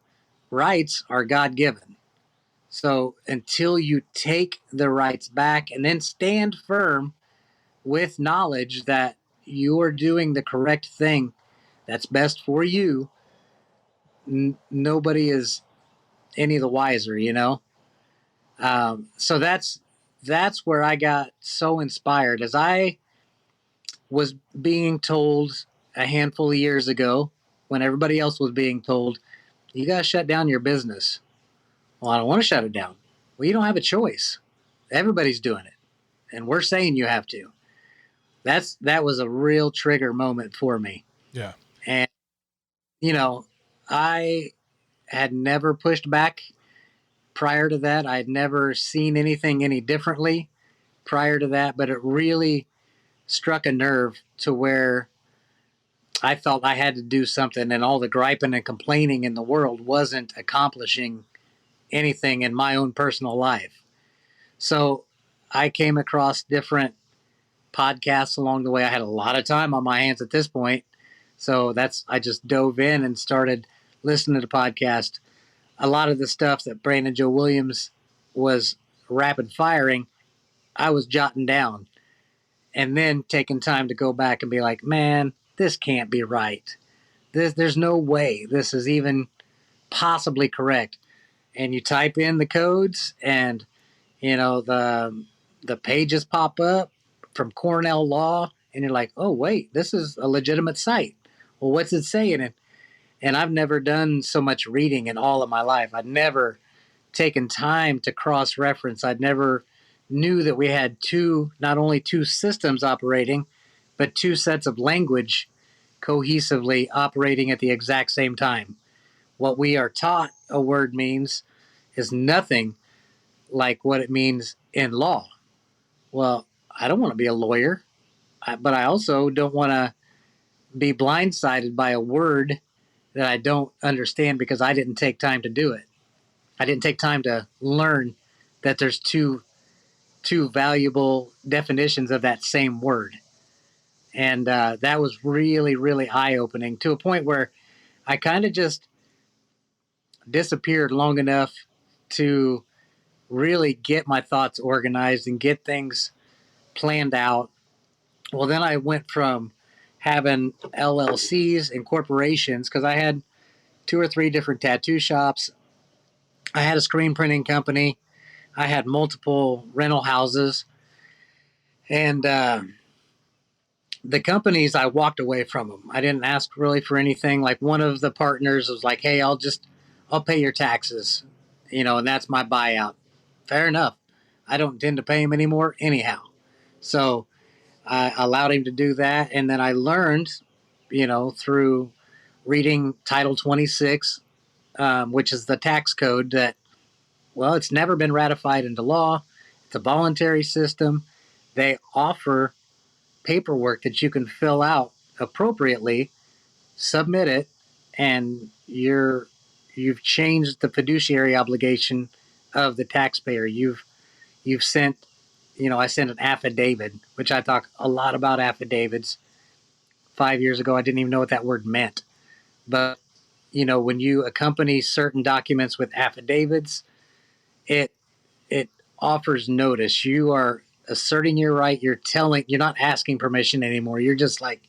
Speaker 2: Rights are God given. So until you take the rights back and then stand firm with knowledge that you're doing the correct thing that's best for you, nobody is any the wiser. So that's where I got so inspired, as I was being told a handful of years ago, when everybody else was being told, you got to shut down your business. Well, I don't want to shut it down. Well, you don't have a choice. Everybody's doing it, and we're saying you have to. That was a real trigger moment for me.
Speaker 1: Yeah.
Speaker 2: And I had never pushed back prior to that. I had never seen anything any differently prior to that, but it really struck a nerve to where I felt I had to do something, and all the griping and complaining in the world wasn't accomplishing anything in my own personal life. So I came across different podcasts along the way. I had a lot of time on my hands at this point. So I just dove in and started listening to the podcast. A lot of the stuff that Brandon Joe Williams was rapid firing, I was jotting down, and then taking time to go back and be like, man, this can't be right. There's no way this is even possibly correct. And you type in the codes, and the pages pop up from Cornell Law, and you're like, oh wait, this is a legitimate site. Well, what's it saying? And I've never done so much reading in all of my life. I'd never taken time to cross-reference. I'd never knew that we had not only two systems operating, but two sets of language cohesively operating at the exact same time. What we are taught a word means is nothing like what it means in law. Well, I don't want to be a lawyer, but I also don't want to be blindsided by a word that I don't understand because I didn't take time to do it. I didn't take time to learn that there's two two valuable definitions of that same word. And that was really, really eye opening to a point where I kind of just disappeared long enough to really get my thoughts organized and get things planned out. Well, then I went from having LLCs and corporations because I had two or three different tattoo shops. I had a screen printing company. I had multiple rental houses. And the companies, I walked away from them. I didn't ask really for anything. Like one of the partners was like, hey, I'll pay your taxes, and that's my buyout. Fair enough. I don't intend to pay him anymore anyhow. So I allowed him to do that. And then I learned, through reading Title 26, which is the tax code that, well, it's never been ratified into law. It's a voluntary system. They offer paperwork that you can fill out appropriately, submit it, and you've changed the fiduciary obligation of the taxpayer. You've sent, I sent an affidavit, which I talk a lot about affidavits. 5 years ago, I didn't even know what that word meant. But, when you accompany certain documents with affidavits, it offers notice. You are asserting your right. You're not asking permission anymore. You're just like,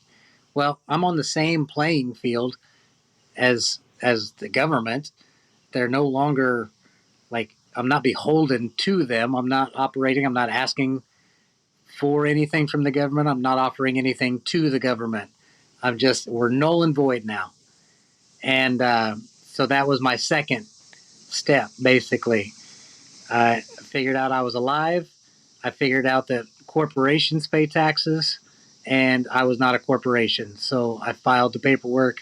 Speaker 2: well, I'm on the same playing field as the government. They're no longer like, I'm not beholden to them. I'm not operating. I'm not asking for anything from the government. I'm not offering anything to the government. We're null and void now. And so that was my second step, basically. I figured out I was alive. I figured out that corporations pay taxes, and I was not a corporation. So I filed the paperwork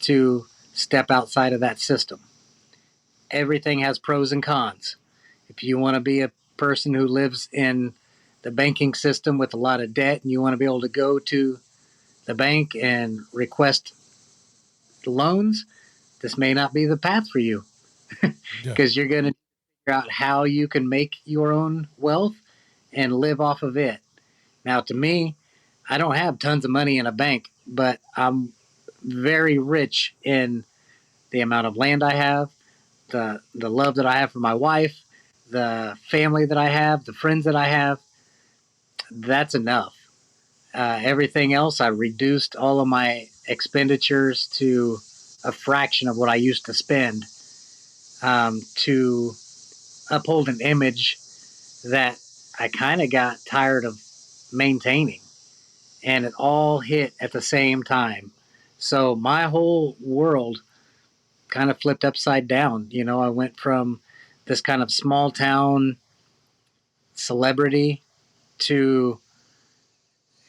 Speaker 2: to step outside of that system. Everything has pros and cons. If you want to be a person who lives in the banking system with a lot of debt and you want to be able to go to the bank and request loans, this may not be the path for you because you're going to figure out how you can make your own wealth and live off of it. Now, to me, I don't have tons of money in a bank, but I'm very rich in the amount of land I have, the love that I have for my wife, the family that I have, the friends that I have. That's enough. Everything else, I reduced all of my expenditures to a fraction of what I used to spend to uphold an image that I kind of got tired of maintaining. And it all hit at the same time. So my whole world kind of flipped upside down. I went from this kind of small town celebrity to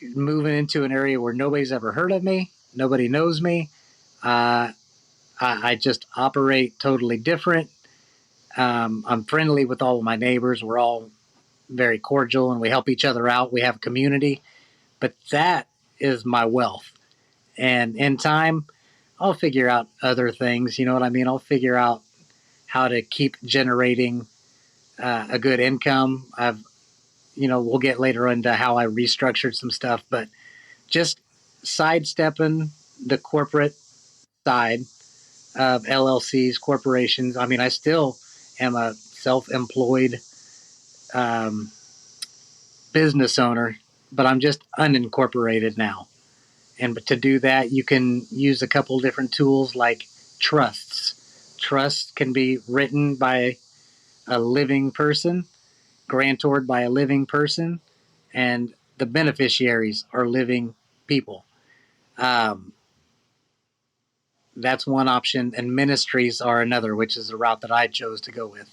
Speaker 2: moving into an area where nobody's ever heard of me, nobody knows me. I just operate totally different. I'm friendly with all of my neighbors. We're all very cordial and we help each other out. We have a community, but that is my wealth. And in time, I'll figure out other things. You know what I mean? I'll figure out how to keep generating a good income. We'll get later into how I restructured some stuff, but just sidestepping the corporate side of LLCs, corporations. I mean, I still am a self-employed um, business owner, but I'm just unincorporated now. And to do that, you can use a couple different tools like trusts. Trusts can be written by a living person, grantored by a living person, and the beneficiaries are living people. Um, that's one option, and ministries are another, which is the route that I chose to go with.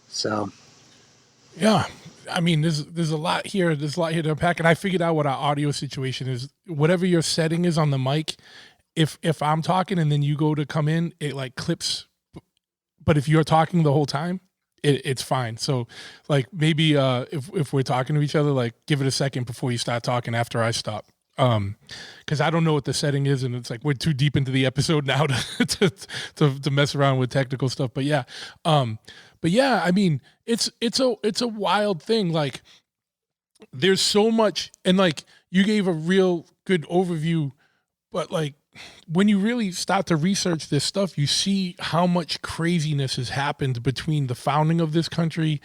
Speaker 2: So,
Speaker 1: Yeah. I mean, there's a lot here. There's a lot here to unpack, and I figured out what our audio situation is. Whatever your setting is on the mic, if I'm talking and then you go to come in, it like clips. But if you're talking the whole time, it's fine. So, like maybe if we're talking to each other, like give it a second before you start talking after I stop. Because I don't know what the setting is, and it's like we're too deep into the episode now to mess around with technical stuff. But yeah, I mean, it's a wild thing. Like, there's so much, and like you gave a real good overview, but like when you really start to research this stuff, you see how much craziness has happened between the founding of this country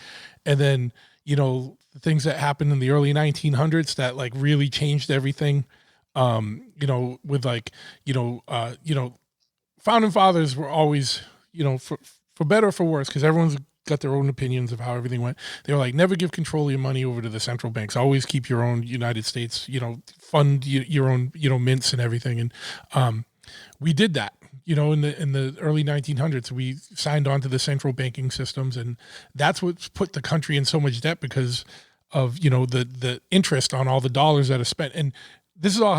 Speaker 1: and then, the things that happened in the early 1900s that like really changed everything. With like, founding fathers were always, for better or for worse, because everyone's got their own opinions of how everything went. They were like, never give control of your money over to the central banks. Always keep your own United States, fund your own, mints and everything. And we did that, in the early 1900s. We signed on to the central banking systems, and that's what's put the country in so much debt because of, the interest on all the dollars that are spent. And this is all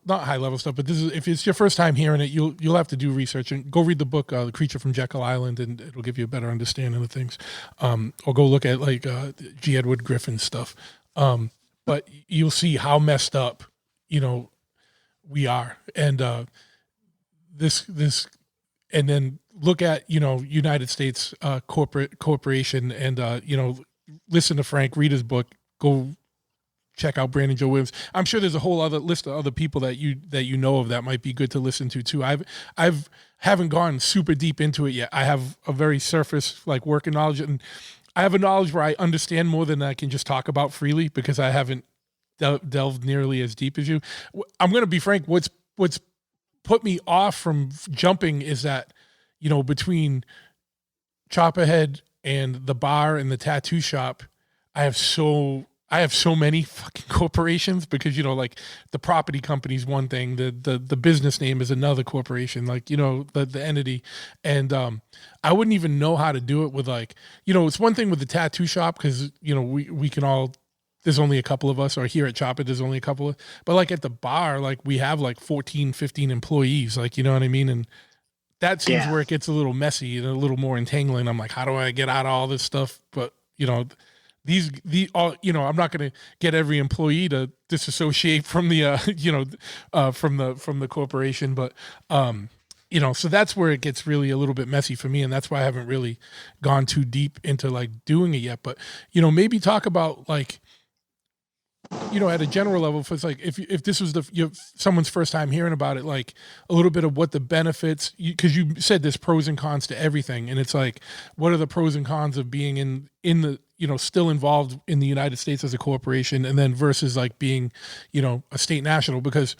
Speaker 1: not high level stuff, but this is, if it's your first time hearing it, you'll have to do research and go read the book, The Creature from Jekyll Island, and it'll give you a better understanding of things. Or go look at like G. Edward Griffin stuff. But you'll see how messed up, we are. And this, and then look at, United States corporation, and, listen to Frank, read his book, go check out Brandon Joe Williams. I'm sure there's a whole other list of other people that you know of that might be good to listen to too. I've haven't gone super deep into it yet. I have a very surface like working knowledge, and I have a knowledge where I understand more than I can just talk about freely because I haven't delved nearly as deep as you. I'm going to be frank. What's put me off from jumping is that, between Chopperhead and the bar and the tattoo shop, I have so many fucking corporations because, like the property company is one thing, the business name is another corporation, like, the entity. And I wouldn't even know how to do it with like, it's one thing with the tattoo shop because, we can all, there's only a couple of us, or here at Chopper, there's only a couple of, but like at the bar, like we have like 14, 15 employees, like, you know what I mean? And that seems where it gets a little messy and a little more entangling. I'm like, how do I get out of all this stuff? But, these all, I'm not going to get every employee to disassociate from the from the corporation, but so that's where it gets really a little bit messy for me, and that's why I haven't really gone too deep into like doing it yet. But maybe talk about like, at a general level, if it's like if this was someone's first time hearing about it, like a little bit of what the benefits, because you said there's pros and cons to everything, and it's like, what are the pros and cons of being in the still involved in the United States as a corporation, and then versus like being a state national? Because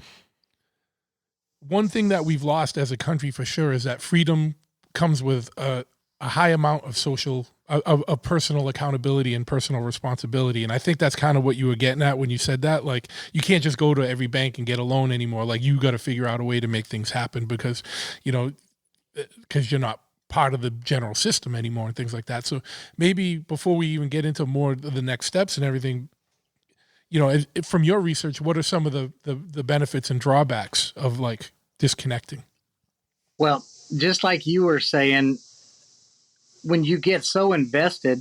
Speaker 1: one thing that we've lost as a country for sure is that freedom comes with a high amount of of personal accountability and personal responsibility. And I think that's kind of what you were getting at when you said that. Like, you can't just go to every bank and get a loan anymore. Like, you got to figure out a way to make things happen because you're not part of the general system anymore and things like that. So maybe before we even get into more of the next steps and everything, from your research, what are some of the benefits and drawbacks of like disconnecting?
Speaker 2: Well, just like you were saying, when you get so invested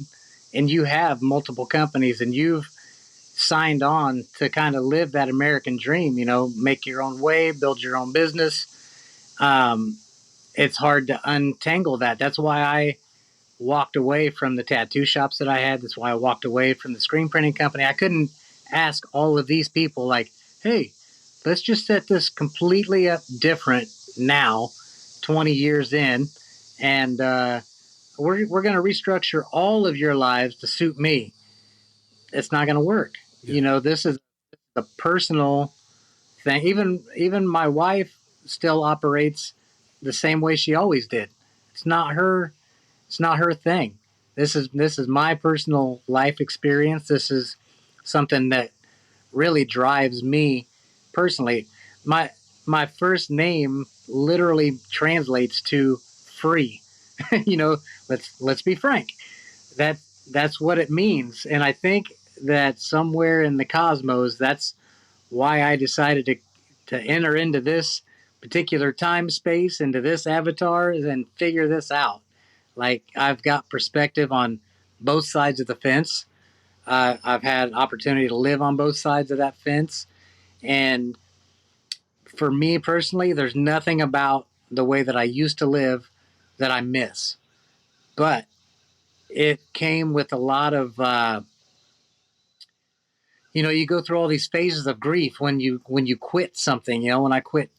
Speaker 2: and you have multiple companies and you've signed on to kind of live that American dream, make your own way, build your own business, it's hard to untangle that. That's why I walked away from the tattoo shops that I had. That's why I walked away from the screen printing company. I couldn't ask all of these people like, hey, let's just set this completely up different now, 20 years in, and we're going to restructure all of your lives to suit me. It's not going to work. Yeah. This is a personal thing. Even my wife still operates the same way she always did. It's not her thing. This is my personal life experience. This is something that really drives me personally. My first name literally translates to free. Let's be frank. That's what it means. And I think that somewhere in the cosmos, that's why I decided to enter into this particular time space, into this avatar, and figure this out. Like, I've got perspective on both sides of the fence. I've had opportunity to live on both sides of that fence, and for me personally, there's nothing about the way that I used to live that I miss. But it came with a lot of, you go through all these phases of grief when you quit something. When I quit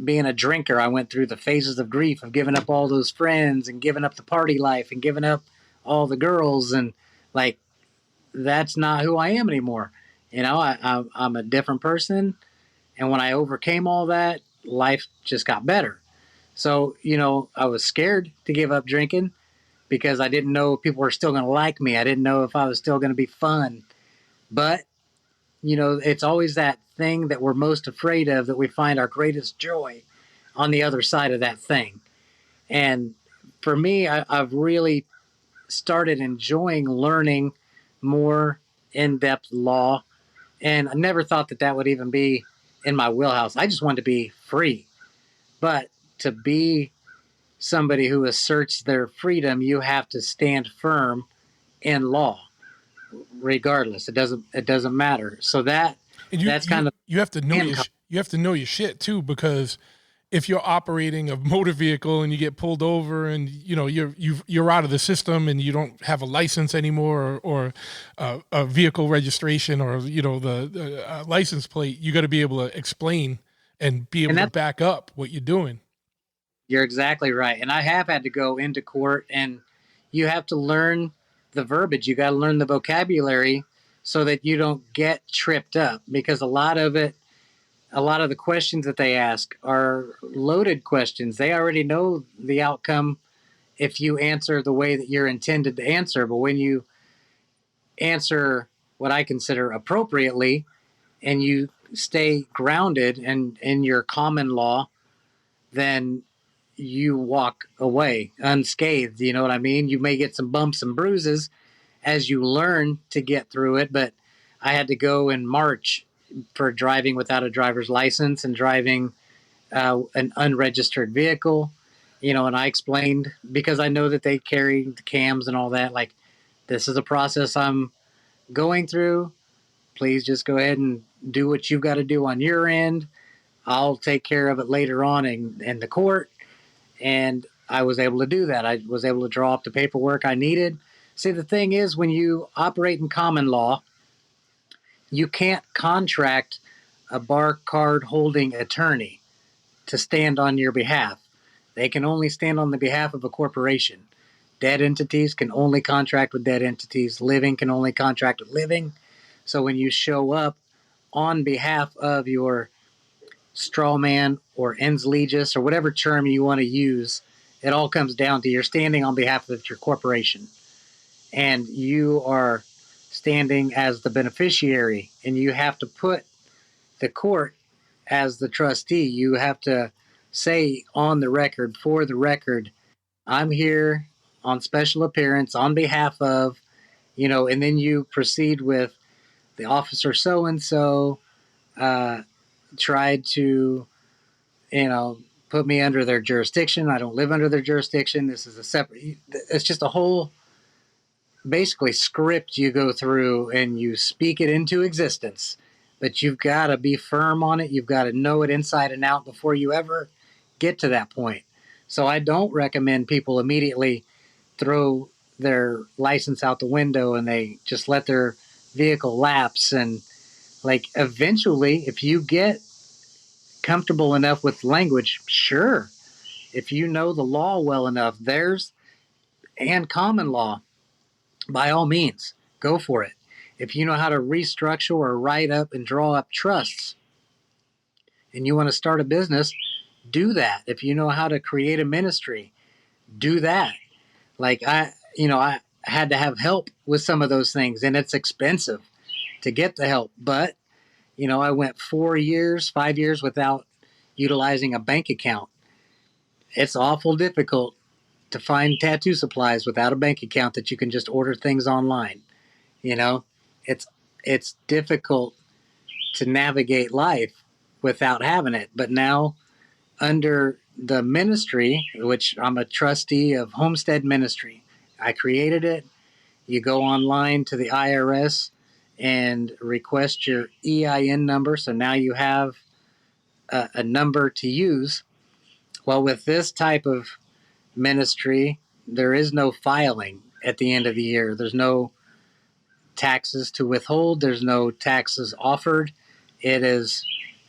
Speaker 2: being a drinker, I went through the phases of grief of giving up all those friends and giving up the party life and giving up all the girls, and like that's not who I am anymore. I'm a different person, and when I overcame all that, life just got better. So I was scared to give up drinking because I didn't know if people were still going to like me. I didn't know if I was still going to be fun. But it's always that thing that we're most afraid of that we find our greatest joy on the other side of that thing. And for me, I've really started enjoying learning more in depth law. And I never thought that that would even be in my wheelhouse. I just wanted to be free. But to be somebody who asserts their freedom, you have to stand firm in law, regardless. It doesn't matter. So
Speaker 1: And you
Speaker 2: that's
Speaker 1: you
Speaker 2: kind of
Speaker 1: you have to know
Speaker 2: handcuff.
Speaker 1: you have to know your shit too, because if you're operating a motor vehicle and you get pulled over and you're out of the system and you don't have a license anymore, or a vehicle registration, or the license plate, you got to be able to explain and be able
Speaker 2: And
Speaker 1: to
Speaker 2: that's
Speaker 1: back up what you're doing.
Speaker 2: You're exactly right. And I have had to go into court, and you have to learn the verbiage. You got to learn the vocabulary so that you don't get tripped up, because a lot of the questions that they ask are loaded questions. They already know the outcome if you answer the way that you're intended to answer. But when you answer what I consider appropriately, and you stay grounded and in your common law, then you walk away unscathed. You know what I mean? You may get some bumps and bruises as you learn to get through it, but I had to go in March for driving without a driver's license and driving an unregistered vehicle. And I explained, because I know that they carry the cams and all that, like, this is a process I'm going through. Please just go ahead and do what you've got to do on your end. I'll take care of it later on in the court. And I was able to do that. I was able to draw up the paperwork I needed. See, the thing is, when you operate in common law, you can't contract a bar card holding attorney to stand on your behalf. They can only stand on the behalf of a corporation. Dead entities can only contract with dead entities. Living can only contract with living. So when you show up on behalf of your straw man or ens legis or whatever term you want to use, it all comes down to you're standing on behalf of your corporation, and you are standing as the beneficiary, and you have to put the court as the trustee. You have to say on the record, for the record, I'm here on special appearance on behalf of, and then you proceed with the officer so and so tried to you know, put me under their jurisdiction. I don't live under their jurisdiction. This is a separate, it's just a whole basically script you go through and you speak it into existence. But you've got to be firm on it. You've got to know it inside and out before you ever get to that point. So I don't recommend people immediately throw their license out the window and they just let their vehicle lapse. And like eventually, if you get comfortable enough with language, sure. If you know the law well enough, theirs and common law, by all means, go for it. If you know how to restructure or write up and draw up trusts and you want to start a business, do that. If you know how to create a ministry, do that. Like I had to have help with some of those things, and it's expensive to get the help. But, I went 4 years, 5 years without utilizing a bank account. It's awful difficult to find tattoo supplies without a bank account that you can just order things online. You know, it's it's difficult to navigate life without having it. But now, under the ministry, which I'm a trustee of Homestead Ministry, I created it. You go online to the IRS and request your EIN number. So now you have a number to use. Well, with this type of ministry, there is no filing at the end of the year. There's no taxes to withhold. There's no taxes offered. It is,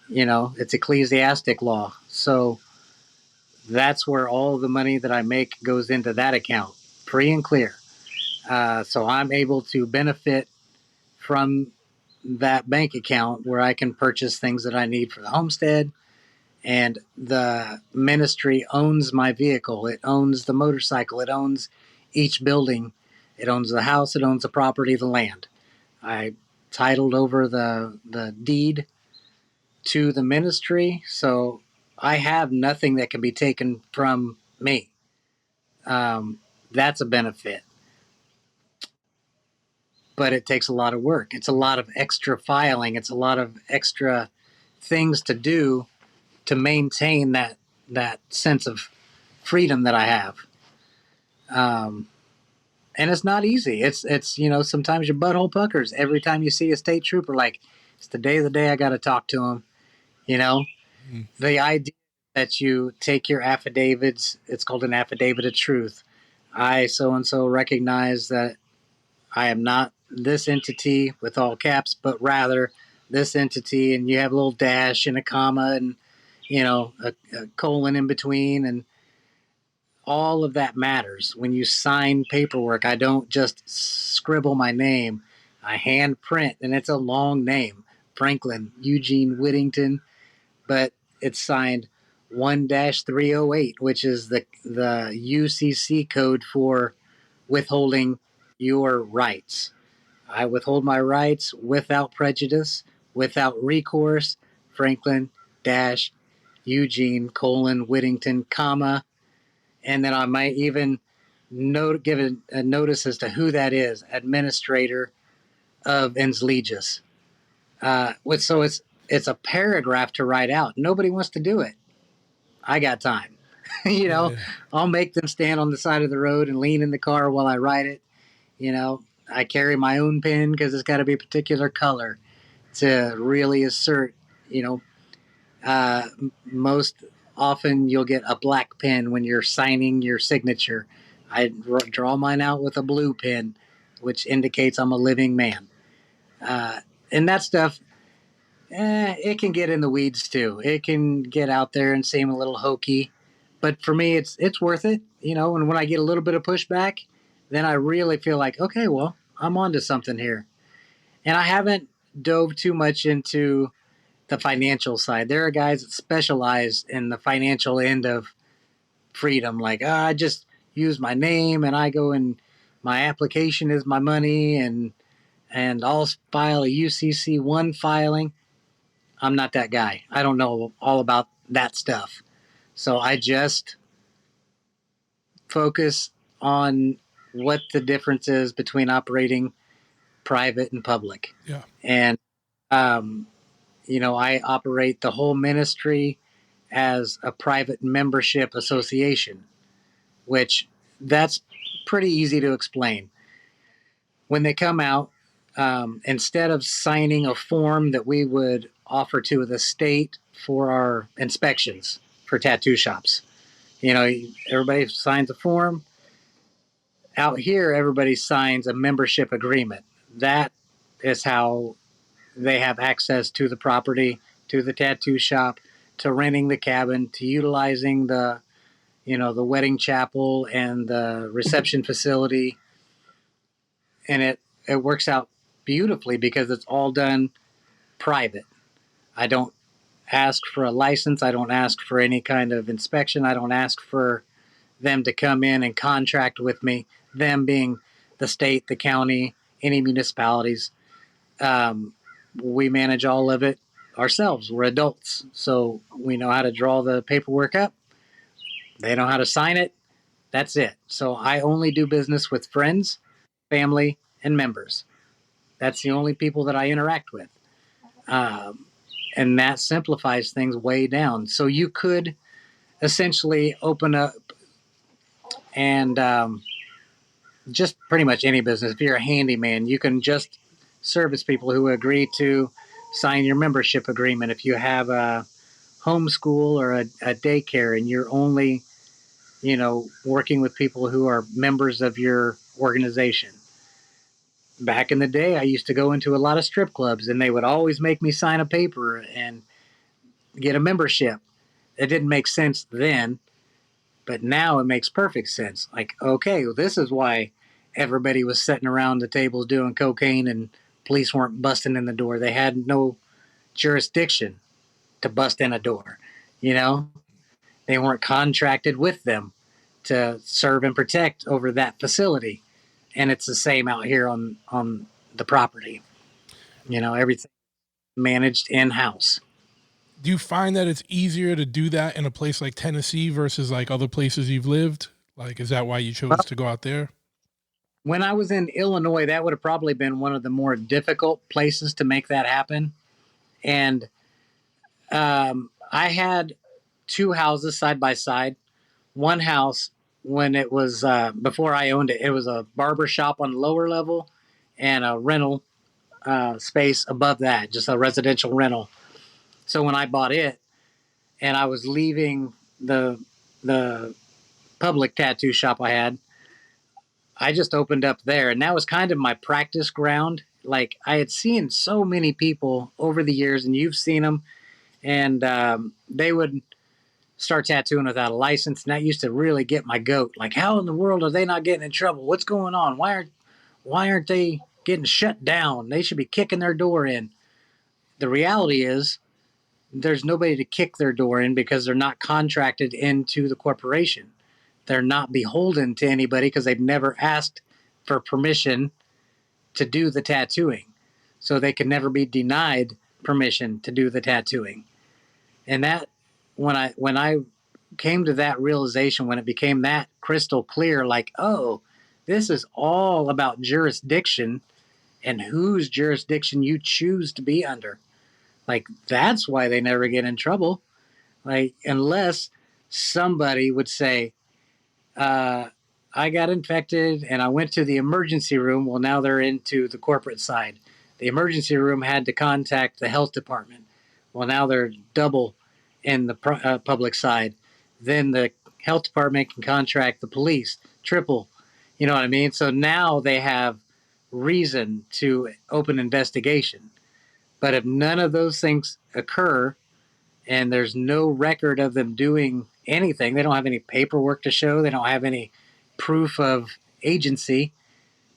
Speaker 2: it's ecclesiastic law. So that's where all the money that I make goes into that account, free and clear. So I'm able to benefit from that bank account where I can purchase things that I need for the homestead. And the ministry owns my vehicle. It owns the motorcycle. It owns each building. It owns the house. It owns the property, the land. I titled over the deed to the ministry. So I have nothing that can be taken from me. That's a benefit. But it takes a lot of work. It's a lot of extra filing. It's a lot of extra things to do to maintain that sense of freedom that I have. And it's not easy. It's sometimes your butthole puckers every time you see a state trooper. Like, it's the day I got to talk to him. The idea that you take your affidavits, it's called an affidavit of truth. I so and so recognize that I am not this entity with all caps, but rather this entity, and you have a little dash and a comma and a colon in between, and all of that matters when you sign paperwork. I don't just scribble my name. I hand print, and it's a long name, Franklin Eugene Whittington, but it's signed 1-308, which is the UCC code for withholding your rights. I withhold my rights without prejudice, without recourse. Franklin dash Eugene colon Whittington, comma, and then I might even give a notice as to who that is, administrator of ens legis. So it's a paragraph to write out. Nobody wants to do it. I got time.
Speaker 1: Yeah.
Speaker 2: I'll make them stand on the side of the road and lean in the car while I write it. I carry my own pen because it's got to be a particular color to really assert. Most often you'll get a black pen when you're signing your signature. I draw mine out with a blue pen, which indicates I'm a living man. And that stuff, it can get in the weeds too. It can get out there and seem a little hokey, but for me, it's worth it. And when I get a little bit of pushback, then I really feel like, okay, well, I'm onto something here. And I haven't dove too much into the financial side. There are guys that specialize in the financial end of freedom. Like, I just use my name and I go and my application is my money and I'll file a UCC1 filing. I'm not that guy. I don't know all about that stuff. So I just focus on what the difference is between operating private and public.
Speaker 1: Yeah.
Speaker 2: And, I operate the whole ministry as a private membership association, which that's pretty easy to explain. When they come out, instead of signing a form that we would offer to the state for our inspections for tattoo shops, everybody signs a form. Out here, everybody signs a membership agreement. That is how they have access to the property, to the tattoo shop, to renting the cabin, to utilizing the wedding chapel and the reception facility. And it works out beautifully because it's all done private. I don't ask for a license. I don't ask for any kind of inspection. I don't ask for them to come in and contract with me, them being the state, the county, any municipalities. We manage all of it ourselves. We're adults, so we know how to draw the paperwork up. They know how to sign it. That's it. So I only do business with friends, family, and members. That's the only people that I interact with. And that simplifies things way down. So you could essentially open up and just pretty much any business. If you're a handyman, you can just service people who agree to sign your membership agreement. If you have a homeschool or a daycare and you're only, working with people who are members of your organization. Back in the day, I used to go into a lot of strip clubs and they would always make me sign a paper and get a membership. It didn't make sense then, but now it makes perfect sense. Like, okay, well, this is why everybody was sitting around the tables doing cocaine and police weren't busting in the door. They had no jurisdiction to bust in a door. You know, they weren't contracted with them to serve and protect over that facility. And it's the same out here on the property. Everything managed in house.
Speaker 1: Do you find that it's easier to do that in a place like Tennessee versus like other places you've lived? Like, is that why you chose to go out there?
Speaker 2: When I was in Illinois, that would have probably been one of the more difficult places to make that happen. And I had two houses side by side. One house, when it was before I owned it, it was a barber shop on the lower level and a rental space above that, just a residential rental. So when I bought it and I was leaving the public tattoo shop I just opened up there, and that was kind of my practice ground. Like I had seen so many people over the years, and you've seen them, and they would start tattooing without a license, and that used to really get my goat. Like, how in the world are they not getting in trouble? What's going on? Why aren't they getting shut down? They should be kicking their door in. The reality is, there's nobody to kick their door in because they're not contracted into the corporation. They're not beholden to anybody because they've never asked for permission to do the tattooing. So they can never be denied permission to do the tattooing. And that when I came to that realization, when it became that crystal clear, like, oh, this is all about jurisdiction and whose jurisdiction you choose to be under. Like, that's why they never get in trouble. Like, unless somebody would say, I got infected and I went to the emergency room. Well, now they're into the corporate side. The emergency room had to contact the health department. Well, now they're double in the public side. Then the health department can contract the police, triple. You know what I mean? So now they have reason to open investigation. But if none of those things occur and there's no record of them doing anything, they don't have any paperwork to show, they don't have any proof of agency,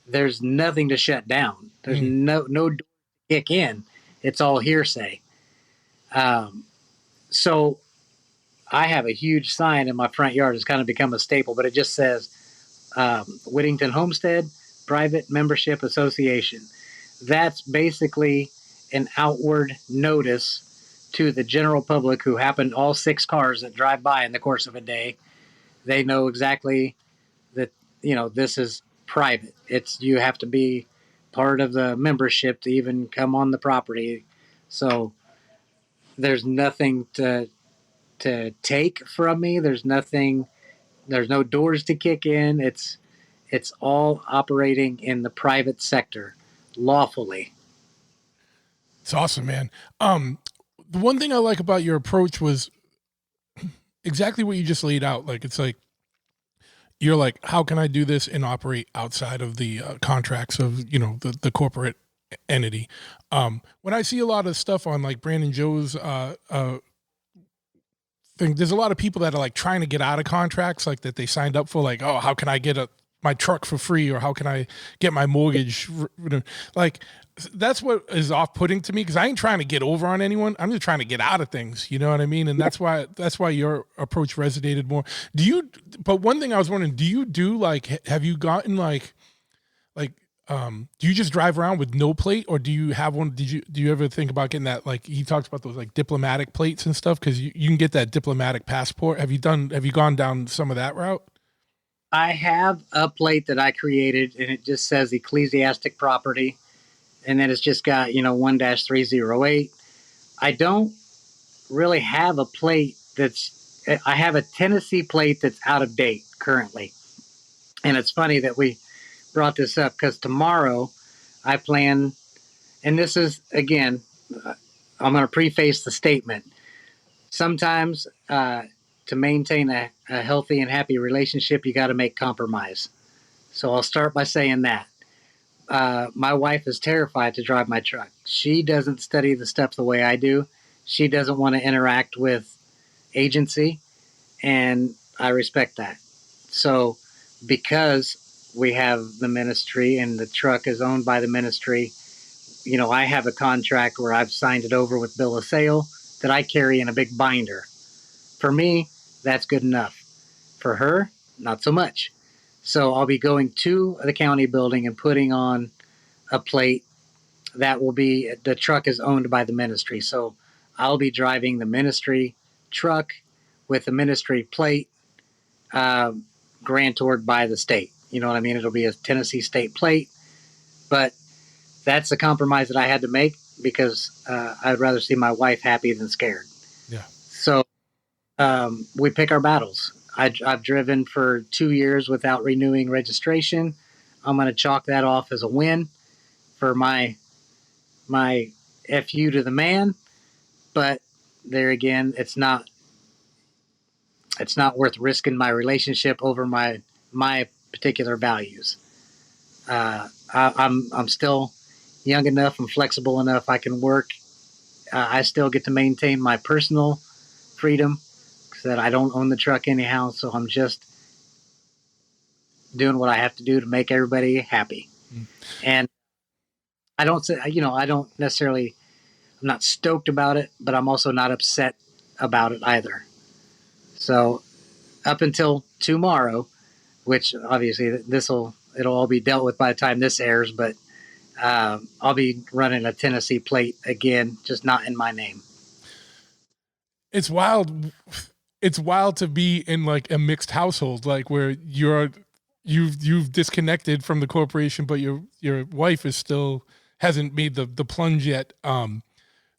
Speaker 2: there's nothing to shut down. There's no door to kick in. It's all hearsay. So I have a huge sign in my front yard. It's kind of become a staple, but it just says Whittington Homestead Private Membership Association. That's basically an outward notice to the general public who happen, all six cars that drive by in the course of a day. They know exactly that, this is private. You have to be part of the membership to even come on the property. So there's nothing to take from me. There's no doors to kick in. It's all operating in the private sector lawfully.
Speaker 1: It's awesome, man. The one thing I like about your approach was exactly what you just laid out. Like, it's like, you're like, how can I do this and operate outside of the contracts of, the corporate entity? When I see a lot of stuff on like Brandon Joe's thing, there's a lot of people that are like trying to get out of contracts, like that they signed up for, like, oh, how can I get my truck for free, or how can I get my mortgage? Like, that's what is off-putting to me, because I ain't trying to get over on anyone. I'm just trying to get out of things. You know what I mean? And that's why your approach resonated more. But one thing I was wondering, do you do like, have you gotten like, do you just drive around with no plate, or do you have one? Do you ever think about getting that? Like, he talks about those like diplomatic plates and stuff, because you can get that diplomatic passport. Have you gone down some of that route?
Speaker 2: I have a plate that I created, and it just says ecclesiastic property, and then it's just got 1-308. I don't really have a plate I have a Tennessee plate that's out of date currently, and it's funny that we brought this up because tomorrow I plan, and this is, again, I'm going to preface the statement. sometimes to maintain a healthy and happy relationship, you got to make compromise. So I'll start by saying that. My wife is terrified to drive my truck. She doesn't study the stuff the way I do. She doesn't want to interact with agency, and I respect that. So, because we have the ministry and the truck is owned by the ministry, I have a contract where I've signed it over with bill of sale that I carry in a big binder. For me, that's good enough. For her, not so much. So I'll be going to the county building and putting on a plate that will be the truck is owned by the ministry. So I'll be driving the ministry truck with the ministry plate, uh, grantored by the state. You know what I mean? It'll be a Tennessee state plate, but that's the compromise that I had to make because I'd rather see my wife happy than scared.
Speaker 1: Yeah.
Speaker 2: So we pick our battles. I've driven for 2 years without renewing registration. I'm going to chalk that off as a win for my fu to the man. But there again, it's not worth risking my relationship over my particular values. I'm still young enough and flexible enough. I can work. I still get to maintain my personal freedom that I don't own the truck anyhow. So I'm just doing what I have to do to make everybody happy. And I don't say, I don't necessarily, I'm not stoked about it, but I'm also not upset about it either. So up until tomorrow, which obviously it'll all be dealt with by the time this airs, but I'll be running a Tennessee plate again, just not in my name.
Speaker 1: It's wild. It's wild to be in like a mixed household, like where you've disconnected from the corporation, but your wife is still hasn't made the plunge yet.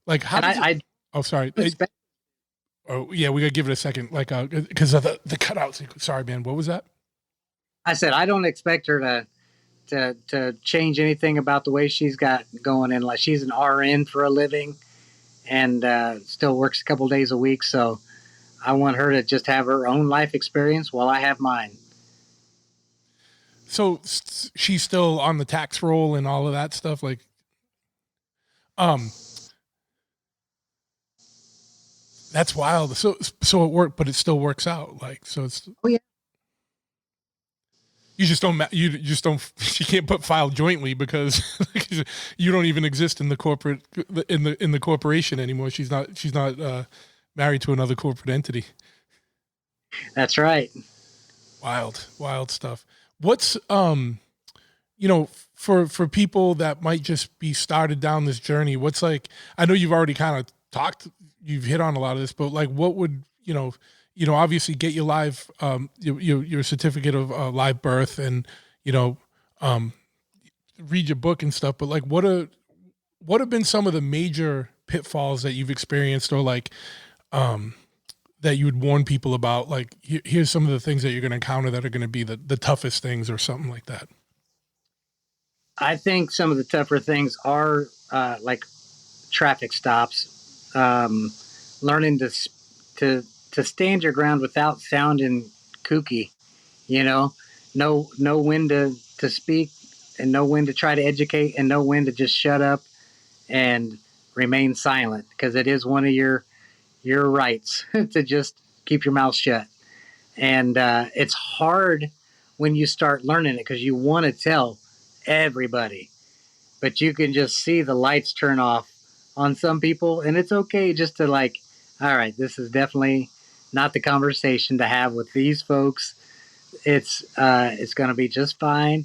Speaker 1: Like how? Oh, sorry. Oh yeah, we gotta give it a second, like because of the cutouts. Sorry, man. What was that?
Speaker 2: I said I don't expect her to change anything about the way she's got going in. Like she's an RN for a living, and still works a couple days a week. So I want her to just have her own life experience while I have mine.
Speaker 1: So she's still on the tax roll and all of that stuff. Like, that's wild. So it worked, but it still works out. Like, so it's.
Speaker 2: Oh yeah.
Speaker 1: You just don't. You just don't. You can't put file jointly because you don't even exist in the corporate in the corporation anymore. She's not married to another corporate entity.
Speaker 2: That's right.
Speaker 1: Wild stuff. What's for people that might just be started down this journey, what's like, I know you've already kind of you've hit on a lot of this, but like what would, obviously get your live, your certificate of live birth and, read your book and stuff, but like what have been some of the major pitfalls that you've experienced or like, that you would warn people about? Like, here's some of the things that you're going to encounter that are going to be the toughest things or something like that.
Speaker 2: I think some of the tougher things are like traffic stops, learning to stand your ground without sounding kooky. Know when to speak and know when to try to educate and know when to just shut up and remain silent because it is one of your rights to just keep your mouth shut. And it's hard when you start learning it because you want to tell everybody, but you can just see the lights turn off on some people, and it's okay just to like, all right, this is definitely not the conversation to have with these folks. It's going to be just fine.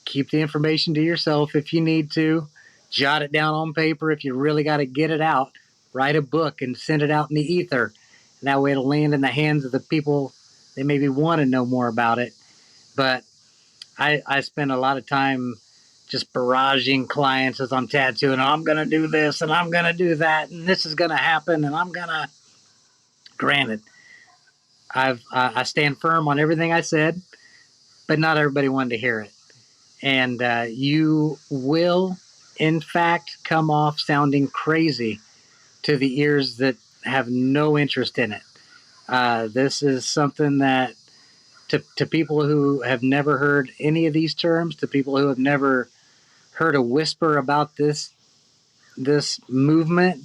Speaker 2: Keep the information to yourself if you need to. Jot it down on paper if you really got to get it out. Write a book and send it out in the ether. And that way it'll land in the hands of the people that maybe want to know more about it. But I spend a lot of time just barraging clients as I'm tattooing. I'm going to do this and I'm going to do that and this is going to happen and I'm going to. Granted, I stand firm on everything I said, but not everybody wanted to hear it. And you will, in fact, come off sounding crazy to the ears that have no interest in it. This is something that to people who have never heard any of these terms, to people who have never heard a whisper about this movement,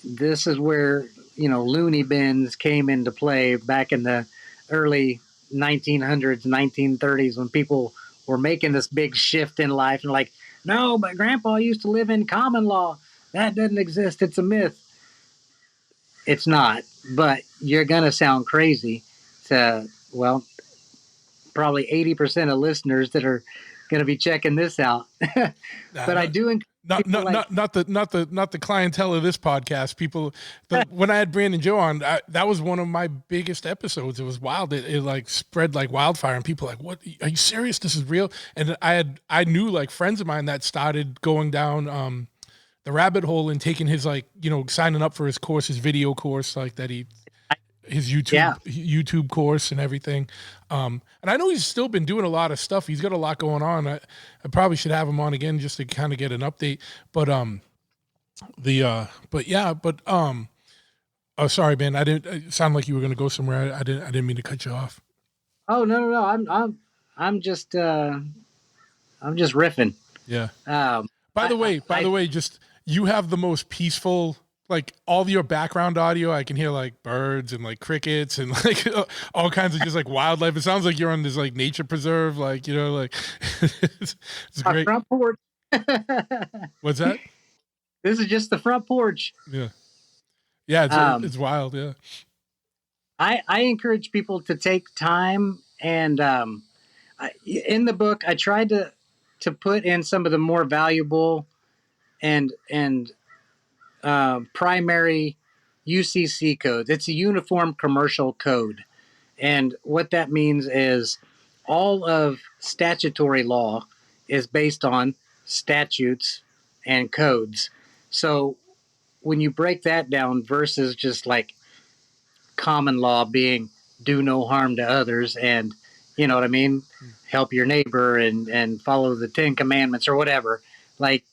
Speaker 2: this is where loony bins came into play back in the early 1900s, 1930s, when people were making this big shift in life and like, no, but Grandpa used to live in common law. That doesn't exist. It's a myth. It's not, but you're gonna sound crazy to probably 80% of listeners that are gonna be checking this out. But I do encourage people
Speaker 1: not the clientele of this podcast. People, when I had Brandon Joe on, that was one of my biggest episodes. It was wild. It like spread like wildfire, and people like, "What? Are you serious? This is real?" And I knew like friends of mine that started going down the rabbit hole and taking his signing up for his course, his video course, like that his YouTube course and everything. And I know he's still been doing a lot of stuff. He's got a lot going on. I probably should have him on again just to kind of get an update. But oh, sorry, man. It sounded like you were going to go somewhere. I didn't mean to cut you off.
Speaker 2: Oh, no. I'm just riffing.
Speaker 1: Yeah. By the way, just, you have the most peaceful, like all your background audio, I can hear like birds and like crickets and like all kinds of just like wildlife. It sounds like you're on this like nature preserve, like, like it's great.
Speaker 2: Front porch.
Speaker 1: What's that?
Speaker 2: This is just the front porch.
Speaker 1: Yeah. Yeah. It's wild. Yeah.
Speaker 2: I encourage people to take time, and in the book, I tried to put in some of the more valuable and primary UCC codes. It's a uniform commercial code. And what that means is all of statutory law is based on statutes and codes. So when you break that down versus just like common law being do no harm to others and, you know what I mean, help your neighbor and follow the 10 commandments or whatever, like,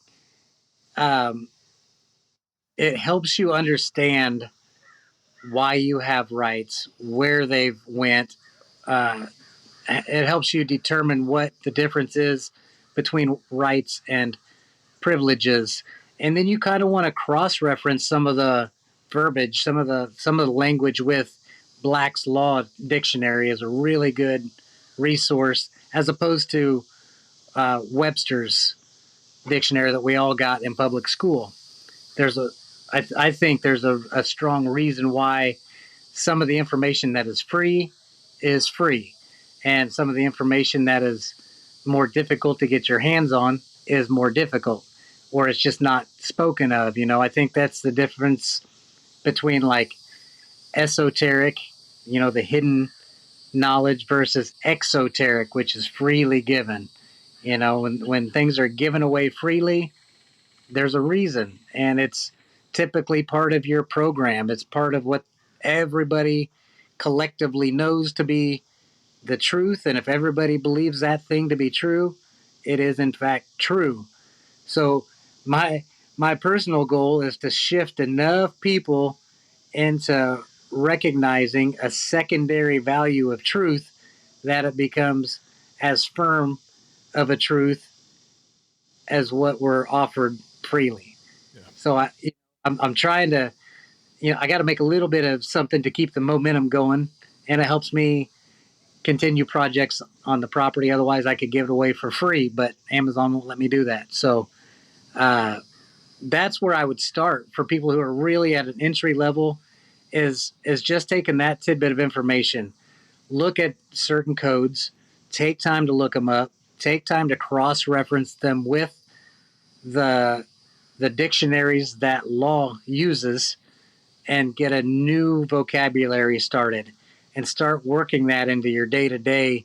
Speaker 2: it helps you understand why you have rights, where they've went. It helps you determine what the difference is between rights and privileges, and then you kind of want to cross-reference some of the verbiage, some of the language with Black's Law Dictionary is a really good resource, as opposed to Webster's dictionary that we all got in public school. I think there's a strong reason why some of the information that is free, and some of the information that is more difficult to get your hands on is more difficult, or it's just not spoken of. I think that's the difference between like esoteric, the hidden knowledge, versus exoteric, which is freely given. When things are given away freely, there's a reason, and it's typically part of your program. It's part of what everybody collectively knows to be the truth, and if everybody believes that thing to be true, it is in fact true. So my personal goal is to shift enough people into recognizing a secondary value of truth that it becomes as firm of a truth as what we're offered freely. Yeah. So I'm trying to, I got to make a little bit of something to keep the momentum going, and it helps me continue projects on the property. Otherwise, I could give it away for free, but Amazon won't let me do that. So that's where I would start for people who are really at an entry level. Is just taking that tidbit of information, look at certain codes, take time to look them up, take time to cross-reference them with the dictionaries that law uses, and get a new vocabulary started, and start working that into your day-to-day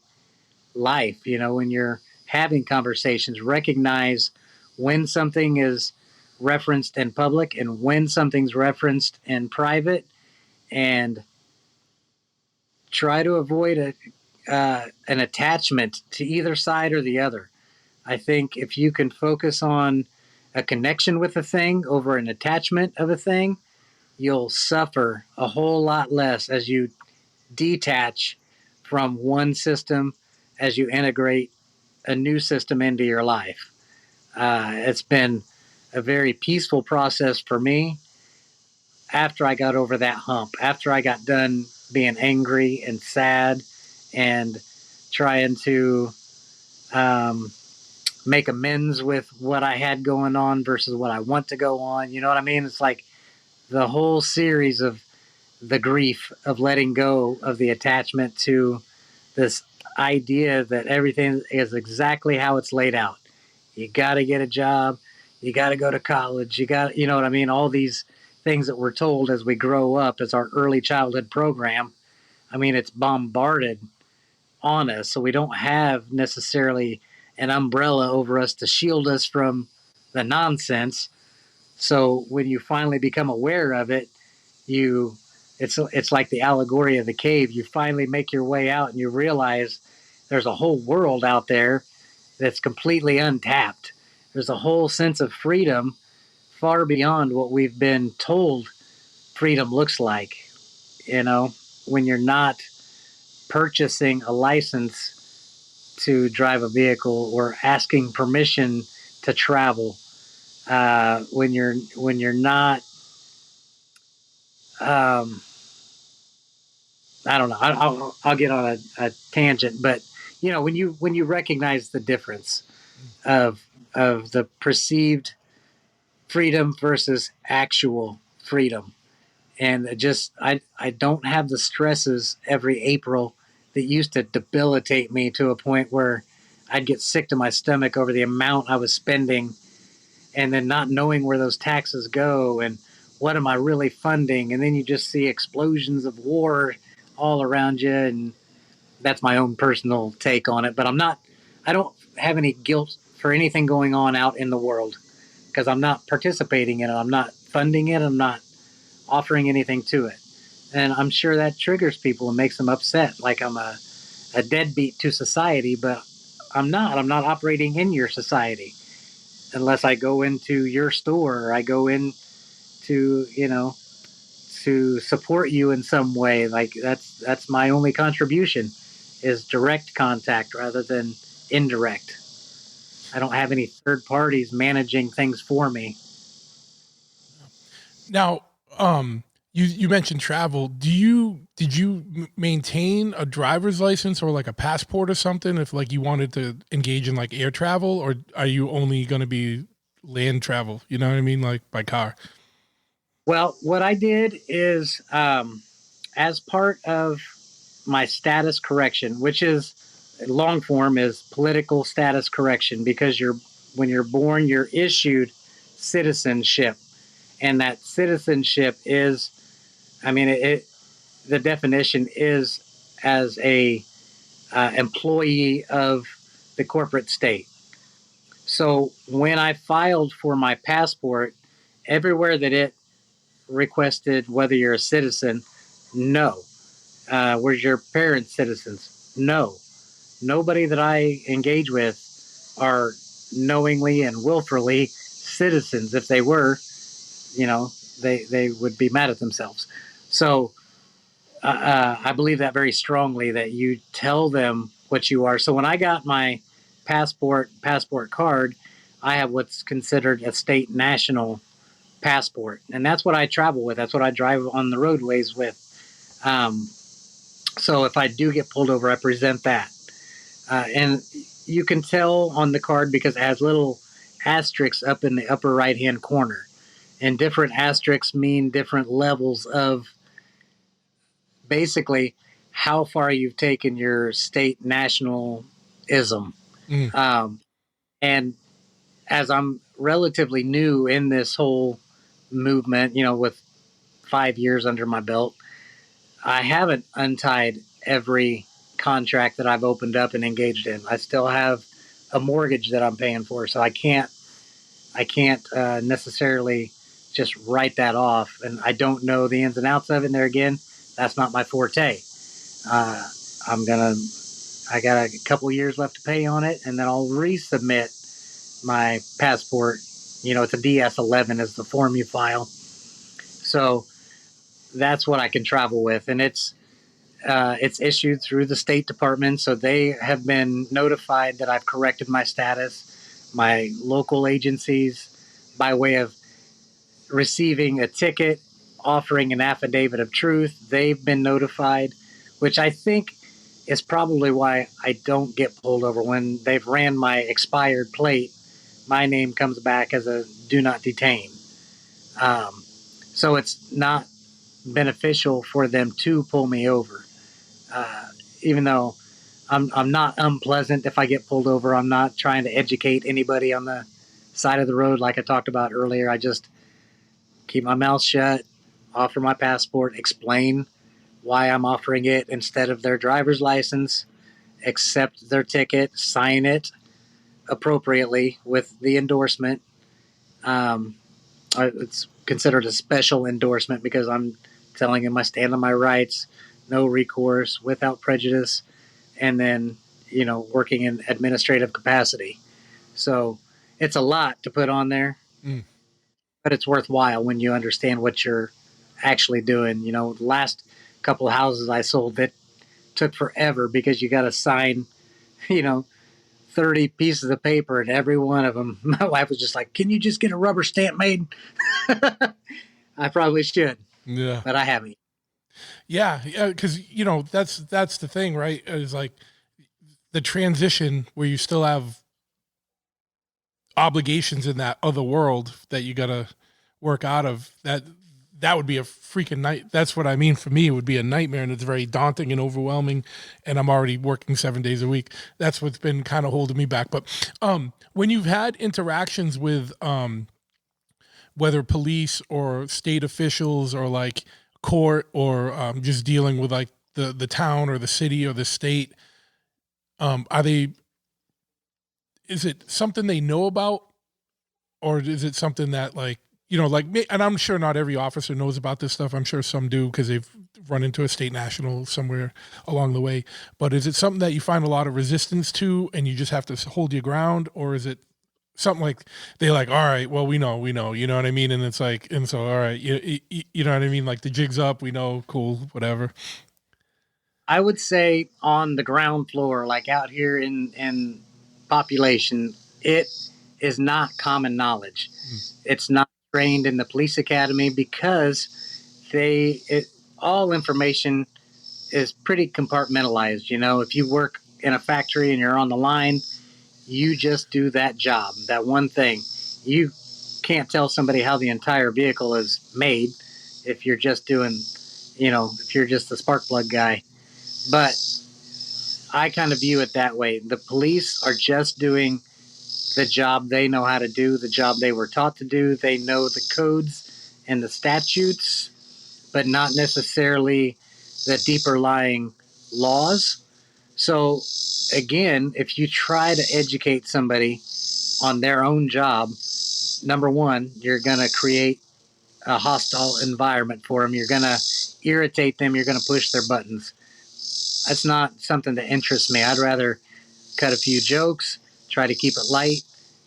Speaker 2: life. When you're having conversations, recognize when something is referenced in public and when something's referenced in private, and try to avoid an attachment to either side or the other. I think if you can focus on a connection with a thing over an attachment of a thing, you'll suffer a whole lot less as you detach from one system as you integrate a new system into your life. It's been a very peaceful process for me after I got over that hump, after I got done being angry and sad and trying to um, make amends with what I had going on versus what I want to go on. You know what I mean? It's like the whole series of the grief of letting go of the attachment to this idea that everything is exactly how it's laid out. You got to get a job. You got to go to college. You got, you know what I mean? All these things that we're told as we grow up as our early childhood program. I mean, it's bombarded on us. So we don't have necessarily an umbrella over us to shield us from the nonsense. So when you finally become aware of it, you it's like the allegory of the cave. You finally make your way out and you realize there's a whole world out there that's completely untapped. There's a whole sense of freedom far beyond what we've been told freedom looks like. You know, when you're not purchasing a license to drive a vehicle or asking permission to travel, when you're not um, I don't know. I'll get on a tangent, but you know, when you recognize the difference of the perceived freedom versus actual freedom, and I don't have the stresses every April that used to debilitate me to a point where I'd get sick to my stomach over the amount I was spending, and then not knowing where those taxes go and what am I really funding, and then you just see explosions of war all around you, and that's my own personal take on it. But I don't have any guilt for anything going on out in the world because I'm not participating in it. I'm not funding it. I'm not offering anything to it. And I'm sure that triggers people and makes them upset. Like I'm a deadbeat to society, but I'm not. I'm not operating in your society unless I go into your store or I go into, you know, to support you in some way. Like that's my only contribution is direct contact rather than indirect. I don't have any third parties managing things for me.
Speaker 1: Now, you mentioned travel. Did you maintain a driver's license or like a passport or something if like you wanted to engage in like air travel, or are you only going to be land travel? You know what I mean, like by car.
Speaker 2: Well, what I did is, as part of my status correction, which is long form is political status correction, because when you're born, you're issued citizenship, and that citizenship is, I mean, the definition is as a employee of the corporate state. So when I filed for my passport, everywhere that it requested whether you're a citizen, no. Where's your parents citizens? No. Nobody that I engage with are knowingly and willfully citizens. If they were, you know, they would be mad at themselves. So I believe that very strongly, that you tell them what you are. So when I got my passport card, I have what's considered a state national passport, and that's what I travel with. That's what I drive on the roadways with. Um, so if I do get pulled over, I present that, and you can tell on the card because it has little asterisks up in the upper right hand corner, and different asterisks mean different levels of basically how far you've taken your state nationalism.
Speaker 1: Mm.
Speaker 2: And as I'm relatively new in this whole movement, you know, with 5 years under my belt, I haven't untied every contract that I've opened up and engaged in. I still have a mortgage that I'm paying for, so I can't necessarily just write that off. And I don't know the ins and outs of it. And there again, that's not my forte. Uh, I'm gonna. I got a couple of years left to pay on it, and then I'll resubmit my passport. You know, it's a DS11 is the form you file. So that's what I can travel with, and it's issued through the State Department, so they have been notified that I've corrected my status. My local agencies, by way of receiving a ticket, offering an affidavit of truth, they've been notified, which I think is probably why I don't get pulled over. When they've ran my expired plate, my name comes back as a do not detain. So it's not beneficial for them to pull me over. Uh, Even though I'm not unpleasant if I get pulled over, I'm not trying to educate anybody on the side of the road like I talked about earlier. I just keep my mouth shut, offer my passport, explain why I'm offering it instead of their driver's license, accept their ticket, sign it appropriately with the endorsement. Um, it's considered a special endorsement because I'm telling them I stand on my rights, no recourse, without prejudice, and then, working in administrative capacity. So it's a lot to put on there,
Speaker 1: Mm.
Speaker 2: but it's worthwhile when you understand what you're actually doing. The last couple of houses I sold, that took forever because you got to sign, you know, 30 pieces of paper, and every one of them, my wife was just like, "Can you just get a rubber stamp made?" I probably should,
Speaker 1: Yeah.
Speaker 2: but I haven't.
Speaker 1: Yeah. Yeah. Cause that's the thing, right? Is like the transition where you still have obligations in that other world that you got to work out of. That would be a freaking night. That's what I mean. For me, it would be a nightmare, and it's very daunting and overwhelming, and I'm already working 7 days a week. That's what's been kind of holding me back. But when you've had interactions with whether police or state officials or like court or just dealing with like the town or the city or the state, are they, is it something they know about, or is it something that like, like me? And I'm sure not every officer knows about this stuff. I'm sure some do because they've run into a state national somewhere along the way. But is it something that you find a lot of resistance to and you just have to hold your ground? Or is it something like they like, all right, well, we know, you know what I mean? And it's like, and so, all right, you know what I mean? Like the jig's up, we know, cool, whatever.
Speaker 2: I would say on the ground floor, like out here in population, it is not common knowledge.
Speaker 1: Mm.
Speaker 2: It's not trained in the police academy because all information is pretty compartmentalized. If you work in a factory and you're on the line, you just do that job, that one thing. You can't tell somebody how the entire vehicle is made if you're just doing, if you're just the spark plug guy. But I kind of view it that way. The police are just doing the job they know how to do, the job they were taught to do. They know the codes and the statutes, but not necessarily the deeper lying laws. So, again, if you try to educate somebody on their own job, number one, you're going to create a hostile environment for them. You're going to irritate them. You're going to push their buttons. That's not something that interests me. I'd rather cut a few jokes, try to keep it light,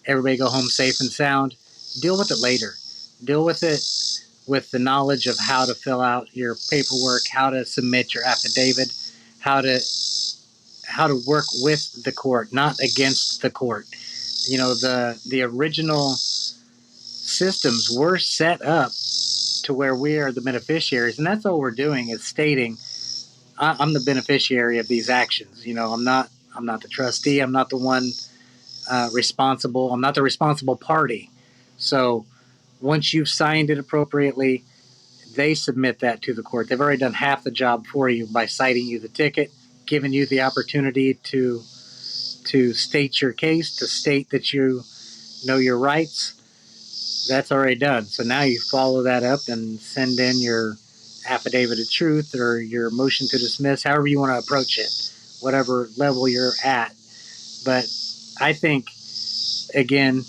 Speaker 2: everybody go home safe and sound. Deal with it later. Deal with it with the knowledge of how to fill out your paperwork, how to submit your affidavit, how to work with the court, not against the court. The original systems were set up to where we are the beneficiaries, and that's all we're doing is stating I'm the beneficiary of these actions. I'm not the trustee. I'm not the one responsible. I'm not the responsible party. So once you've signed it appropriately, they submit that to the court. They've already done half the job for you by citing you the ticket, giving you the opportunity to state your case, to state that you know your rights. That's already done. So now you follow that up and send in your affidavit of truth or your motion to dismiss, however you want to approach it, whatever level you're at. But I think, again,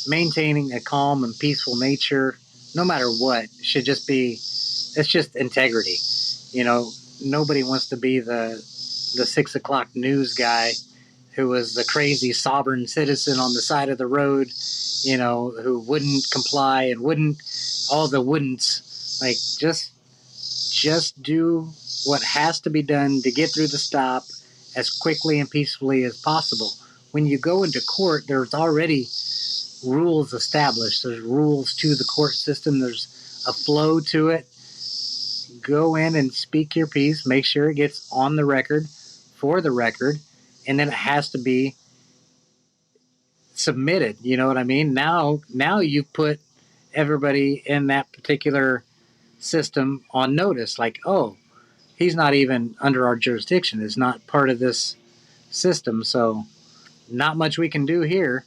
Speaker 2: maintaining a calm and peaceful nature, no matter what, should just be, it's just integrity. Nobody wants to be the 6 o'clock news guy who was the crazy sovereign citizen on the side of the road, who wouldn't comply and wouldn't, all the wouldn'ts. Like, just just do what has to be done to get through the stop as quickly and peacefully as possible. When you go into court, there's already rules established. There's rules to the court system. There's a flow to it. Go in and speak your piece. Make sure it gets on the record for the record, and then it has to be submitted. You know what I mean? Now you put everybody in that particular system on notice. Like, oh, he's not even under our jurisdiction. Is not part of this system. So not much we can do here.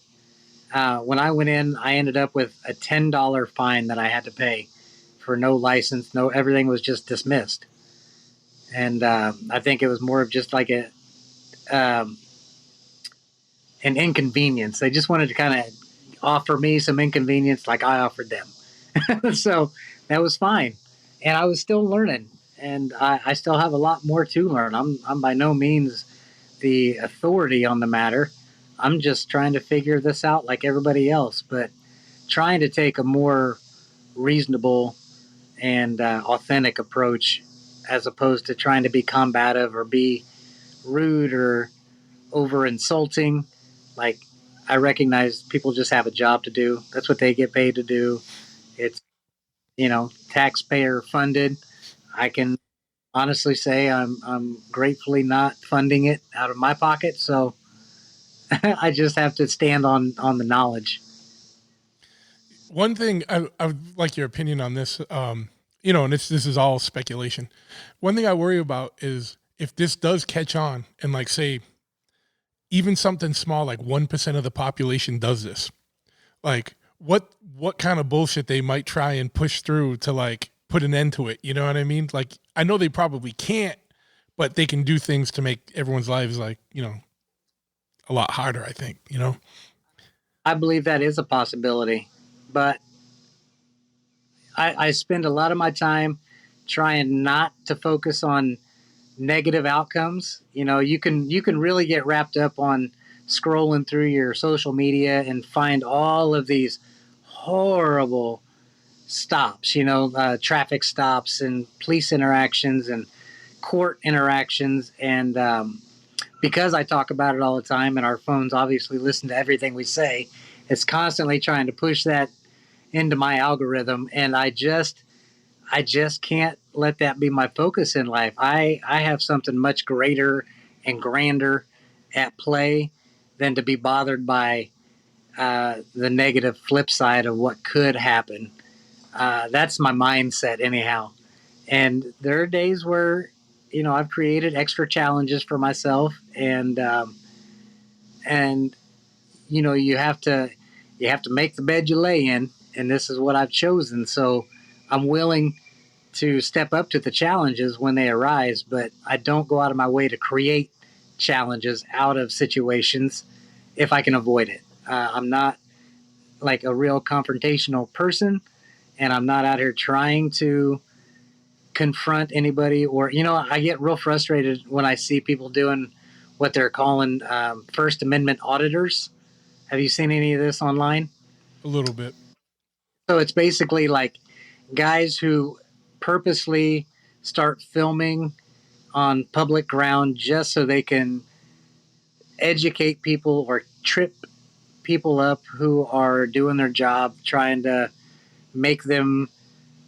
Speaker 2: When I went in, I ended up with a $10 fine that I had to pay for no license. No, everything was just dismissed. And I think it was more of just like um, an inconvenience. They just wanted to kind of offer me some inconvenience like I offered them. So that was fine. And I was still learning. And I still have a lot more to learn. I'm by no means the authority on the matter. I'm just trying to figure this out like everybody else, but trying to take a more reasonable and authentic approach as opposed to trying to be combative or be rude or over insulting. Like, I recognize people just have a job to do. That's what they get paid to do. It's, taxpayer funded. I can honestly say I'm gratefully not funding it out of my pocket. So I just have to stand on the knowledge.
Speaker 1: One thing I would like your opinion on this, and this is all speculation. One thing I worry about is if this does catch on and like say, even something small, like 1% of the population does this, like what kind of bullshit they might try and push through to like put an end to it. You know what I mean? Like, I know they probably can't, but they can do things to make everyone's lives like, a lot harder, I think,
Speaker 2: I believe that is a possibility, but I spend a lot of my time trying not to focus on negative outcomes. You can really get wrapped up on scrolling through your social media and find all of these horrible stops, traffic stops and police interactions and court interactions. And because I talk about it all the time and our phones obviously listen to everything we say, it's constantly trying to push that into my algorithm. And I just can't let that be my focus in life. I have something much greater and grander at play than to be bothered by the negative flip side of what could happen. That's my mindset anyhow. And there are days where, I've created extra challenges for myself, and you have to make the bed you lay in, and this is what I've chosen. So I'm willing to step up to the challenges when they arise, but I don't go out of my way to create challenges out of situations if I can avoid it. I'm not like a real confrontational person, and I'm not out here trying to confront anybody. Or, I get real frustrated when I see people doing what they're calling First Amendment auditors. Have you seen any of this online?
Speaker 1: A little bit.
Speaker 2: So it's basically like guys who purposely start filming on public ground just so they can educate people or trip people up who are doing their job, trying to make them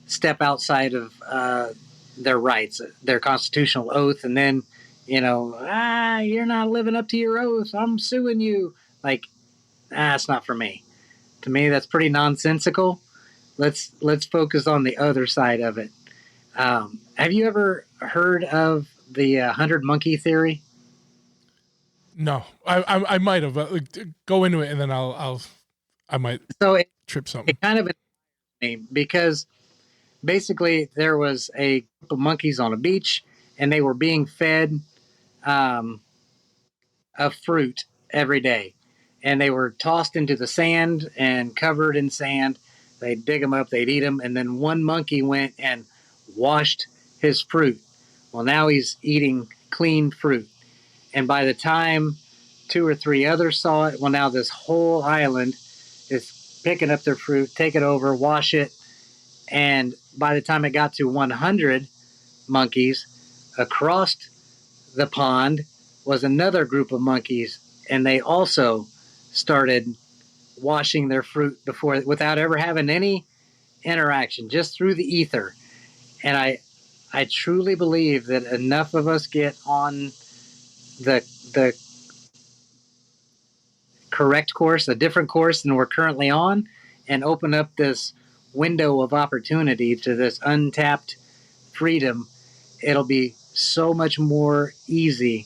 Speaker 2: step outside of their rights, their constitutional oath, and then, you're not living up to your oath, I'm suing you. Like, that's not for me. To me, that's pretty nonsensical. Let's focus on the other side of it. Have you ever heard of the 100 monkey theory?
Speaker 1: No, I might have. Go into it, and then I might
Speaker 2: So
Speaker 1: trip something.
Speaker 2: it kind of me because basically there was a group of monkeys on a beach, and they were being fed um, a fruit every day, and they were tossed into the sand and covered in sand. They'd dig them up, they'd eat them, and then one monkey went and washed his fruit. Well, now he's eating clean fruit. And by the time two or three others saw it, well, now this whole island is picking up their fruit, take it over, wash it. And by the time it got to 100, monkeys. Across the pond was another group of monkeys, and they also started washing their fruit before without ever having any interaction, just through the ether. And I truly believe that enough of us get on the correct course, a different course than we're currently on, and open up this window of opportunity to this untapped freedom, it'll be so much more easy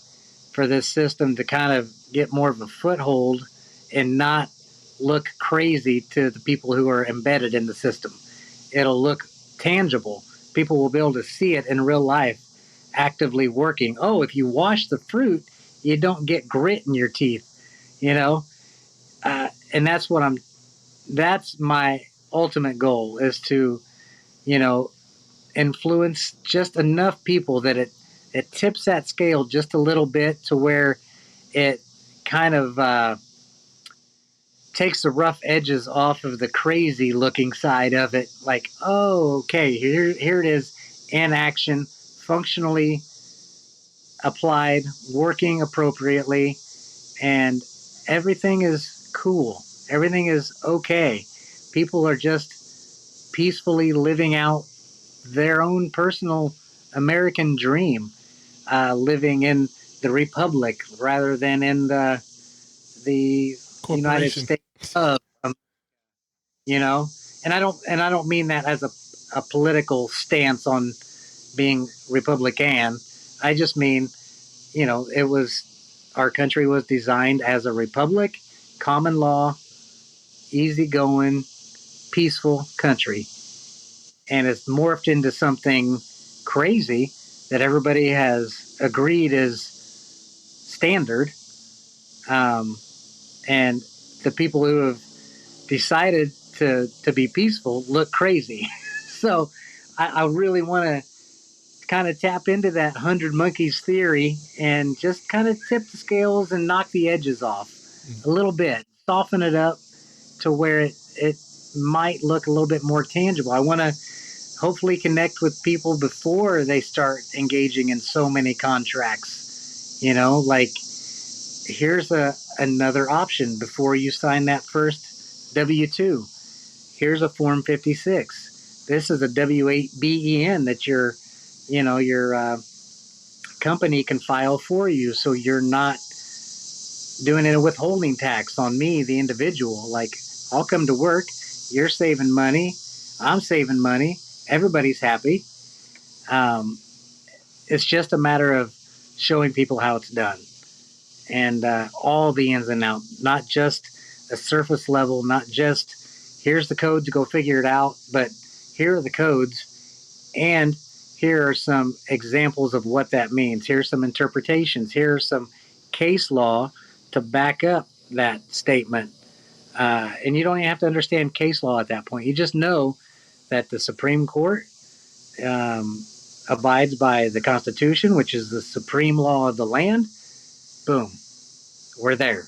Speaker 2: for this system to kind of get more of a foothold and not look crazy to the people who are embedded in the system. It'll look tangible. People will be able to see it in real life actively working. Oh, if you wash the fruit, you don't get grit in your teeth, you know? And that's my ultimate goal is to, you know, influence just enough people that it tips that scale just a little bit to where it kind of takes the rough edges off of the crazy looking side of it. Like, oh, okay, here it is in action, functionally applied, working appropriately, and everything is cool. Everything is okay. People are just peacefully living out their own personal American dream, living in the republic rather than in the United
Speaker 1: Corporation.
Speaker 2: States of, you know. And I don't mean that as a political stance on being Republican. I just mean, it was our country was designed as a republic, common law, easygoing, peaceful country, and it's morphed into something crazy that everybody has agreed is standard. Um, and the people who have decided to be peaceful look crazy. So I really want to kind of tap into that 100 monkeys theory and just kind of tip the scales and knock the edges off a little bit, soften it up to where it might look a little bit more tangible. I want to hopefully connect with people before they start engaging in so many contracts. Like, here's another option before you sign that first W-2. Here's a Form 56. This is a W-8BEN that your company can file for you, so you're not doing a withholding tax on me, the individual. Like, I'll come to work, you're saving money, I'm saving money, everybody's happy. Um, it's just a matter of showing people how it's done, and all the ins and outs, not just a surface level, not just here's the code to go figure it out, but here are the codes, and here are some examples of what that means. Here's some interpretations. Here's some case law to back up that statement. And you don't even have to understand case law at that point. You just know that the Supreme Court um, abides by the Constitution, which is the supreme law of the land. Boom, we're there.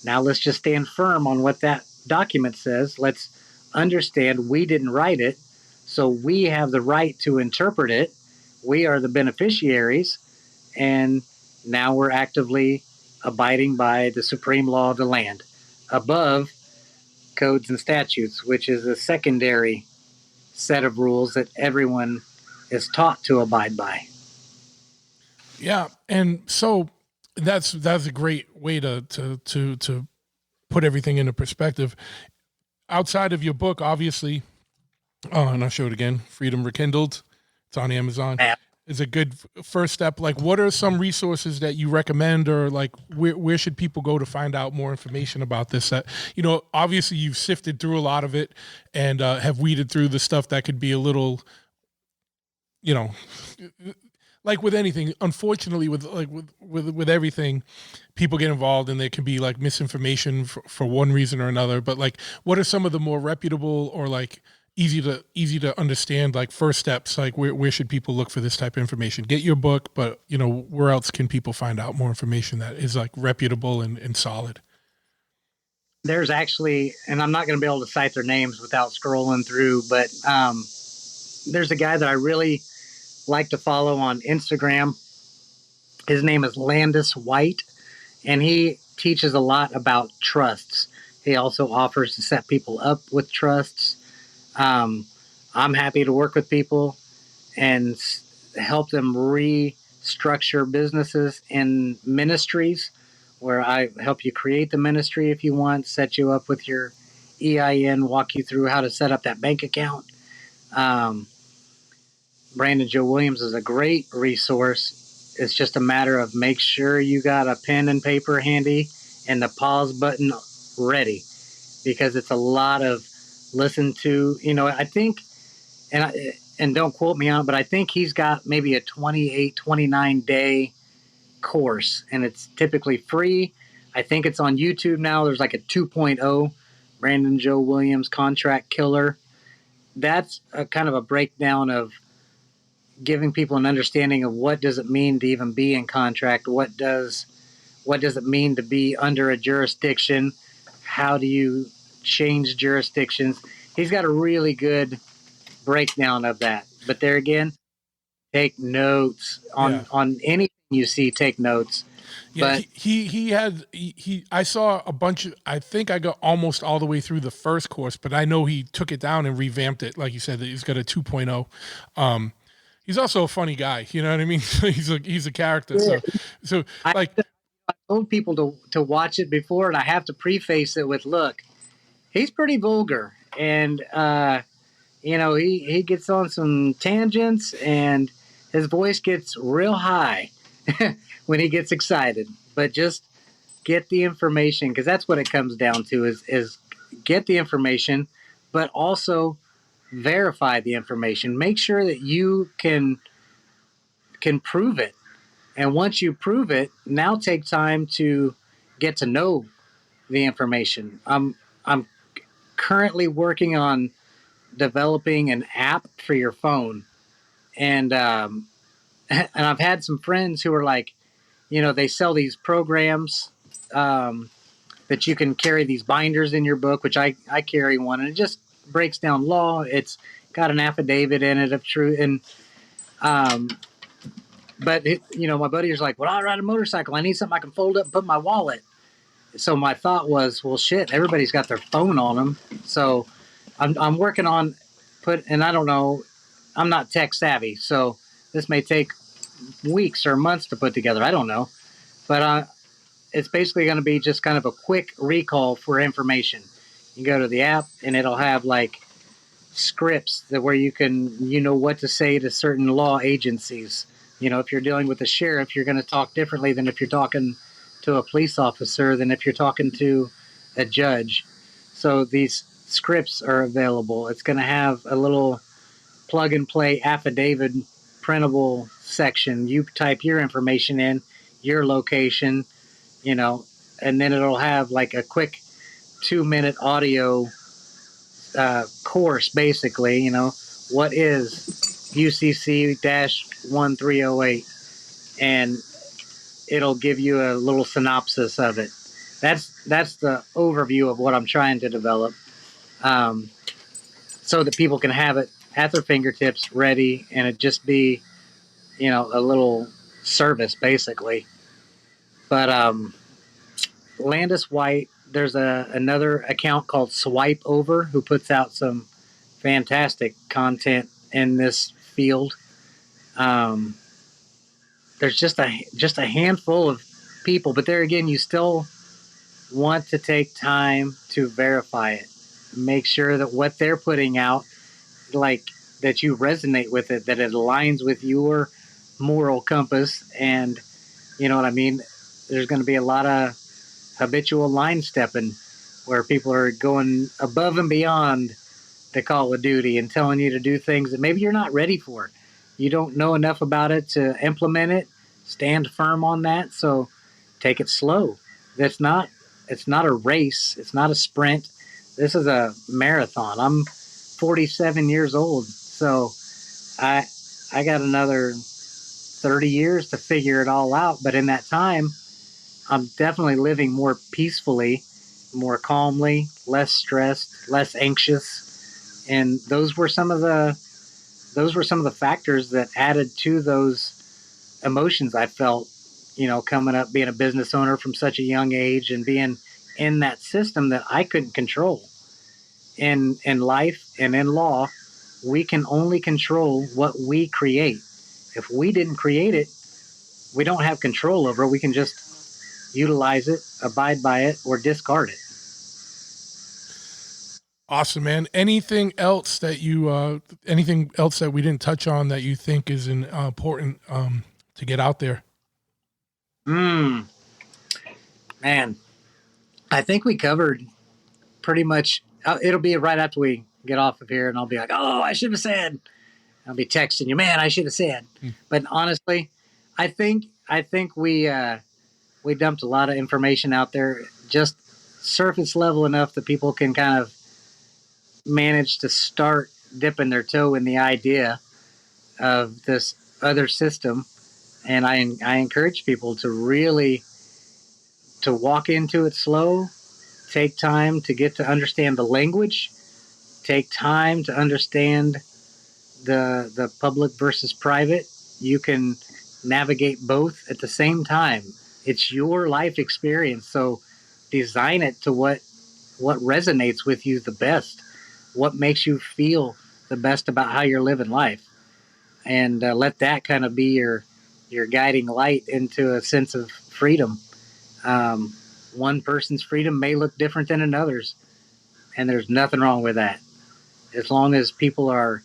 Speaker 2: Now let's just stand firm on what that document says. Let's understand we didn't write it, so we have the right to interpret it. We are the beneficiaries, and now we're actively abiding by the supreme law of the land above codes and statutes, which is a secondary set of rules that everyone is taught to abide by.
Speaker 1: Yeah, and so that's a great way to put everything into perspective. Outside of your book, obviously, and I'll show it again, Freedom Rekindled. It's on Amazon. Is a good first step. Like, what are some resources that you recommend, or like where should people go to find out more information about this? That, obviously you've sifted through a lot of it and have weeded through the stuff that could be a little, like with anything, unfortunately, with everything, people get involved and there can be like misinformation for one reason or another. But like, what are some of the more reputable or like easy to understand, like first steps? Like, where should people look for this type of information? Get your book, but where else can people find out more information that is like reputable and solid?
Speaker 2: There's actually, and I'm not going to be able to cite their names without scrolling through, but there's a guy that I really like to follow on Instagram. His name is Landis White, and he teaches a lot about trusts. He also offers to set people up with trusts. Um, I'm happy to work with people and help them restructure businesses and ministries, where I help you create the ministry if you want, set you up with your EIN, walk you through how to set up that bank account. Um, Brandon Joe Williams is a great resource. It's just a matter of make sure you got a pen and paper handy and the pause button ready, because it's a lot of listen to. I think, and don't quote me on it, but I think he's got maybe a 28, 29-day course, and it's typically free. I think it's on YouTube now. There's like a 2.0, Brandon Joe Williams Contract Killer. That's a kind of a breakdown of giving people an understanding of what does it mean to even be in contract. What does it mean to be under a jurisdiction? How do you change jurisdictions? He's got a really good breakdown of that. But there again, take notes
Speaker 1: Yeah.
Speaker 2: on anything you see. Take notes.
Speaker 1: Yeah,
Speaker 2: But
Speaker 1: he had he I saw a bunch of, I think I got almost all the way through the first course, but I know he took it down and revamped it. Like you said, that he's got a 2.0. He's also a funny guy, you know what I mean? He's a character. So
Speaker 2: I
Speaker 1: like
Speaker 2: told people to watch it before, and I have to preface it with, look, he's pretty vulgar, and he gets on some tangents, and his voice gets real high when he gets excited. But just get the information, because that's what it comes down to is get the information, but also verify the information. Make sure that you can prove it. And once you prove it, now take time to get to know the information. I'm currently working on developing an app for your phone, and and I've had some friends who are like, they sell these programs that you can carry these binders in your book, which I carry one, and it just breaks down law. It's got an affidavit in it of truth, and um, but my buddy was like, "Well, I ride a motorcycle. I need something I can fold up and put in my wallet." So my thought was, well, shit, everybody's got their phone on them. So I'm working on and I don't know, I'm not tech savvy, so this may take weeks or months to put together. I don't know, but it's basically going to be just kind of a quick recall for information. You go to the app and it'll have like scripts that where you can what to say to certain law agencies. If you're dealing with the sheriff, you're going to talk differently than if you're talking to a police officer, than if you're talking to a judge. So these scripts are available. It's going to have a little plug and play affidavit printable section. You type your information in, your location, and then it'll have like a quick 2-minute audio course, basically. What is UCC 1308, and it'll give you a little synopsis of it. That's the overview of what I'm trying to develop, so that people can have it at their fingertips, ready, and it just be a little service, basically. But Landis White, there's another account called Swipe Over who puts out some fantastic content in this field. Um, there's just a handful of people, but there again, you still want to take time to verify it. Make sure that what they're putting out, like that you resonate with it, that it aligns with your moral compass, and you know what I mean. There's going to be a lot of habitual line stepping where people are going above and beyond the call of duty and telling you to do things that maybe you're not ready for. You don't know enough about it to implement it. Stand firm on that. So take it slow. It's not a race. It's not a sprint. This is a marathon. I'm 47 years old. So I got another 30 years to figure it all out. But in that time, I'm definitely living more peacefully, more calmly, less stressed, less anxious. And those were some of the those were some of the factors that added to those emotions I felt, coming up, being a business owner from such a young age and being in that system that I couldn't control. In life and in law, we can only control what we create. If we didn't create it, we don't have control over it. We can just utilize it, abide by it, or discard it.
Speaker 1: Awesome, man. Anything else that we didn't touch on that you think is important to get out there?
Speaker 2: Man, I think we covered pretty much. It'll be right after we get off of here, and I'll be like, "Oh, I should have said." I'll be texting you, man. I should have said. But honestly, I think we dumped a lot of information out there, just surface level enough that people can kind of manage to start dipping their toe in the idea of this other system. And I encourage people to really to walk into it slow, take time to get to understand the language, take time to understand the public versus private. You can navigate both at the same time. It's your life experience, so design it to what resonates with you the best, what makes you feel the best about how you're living life, and let that kind of be your guiding light into a sense of freedom. Um, One person's freedom may look different than another's, and there's nothing wrong with that. As long as people are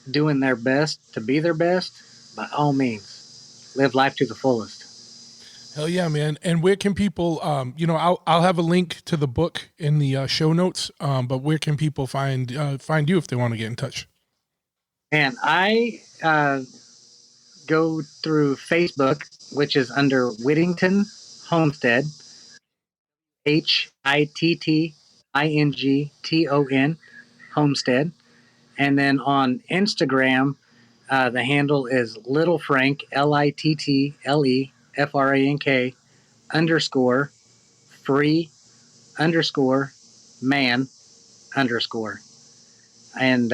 Speaker 2: doing their best to be their best, by all means, live life to the fullest.
Speaker 1: Hell yeah, man. And where can people, I'll have a link to the book in the show notes, but where can people find you if they want to get in touch?
Speaker 2: And I go through Facebook, which is under Whittington Homestead, Hittington Homestead. And then on Instagram, the handle is Little Frank, LITTLEFRANK underscore free underscore man underscore. And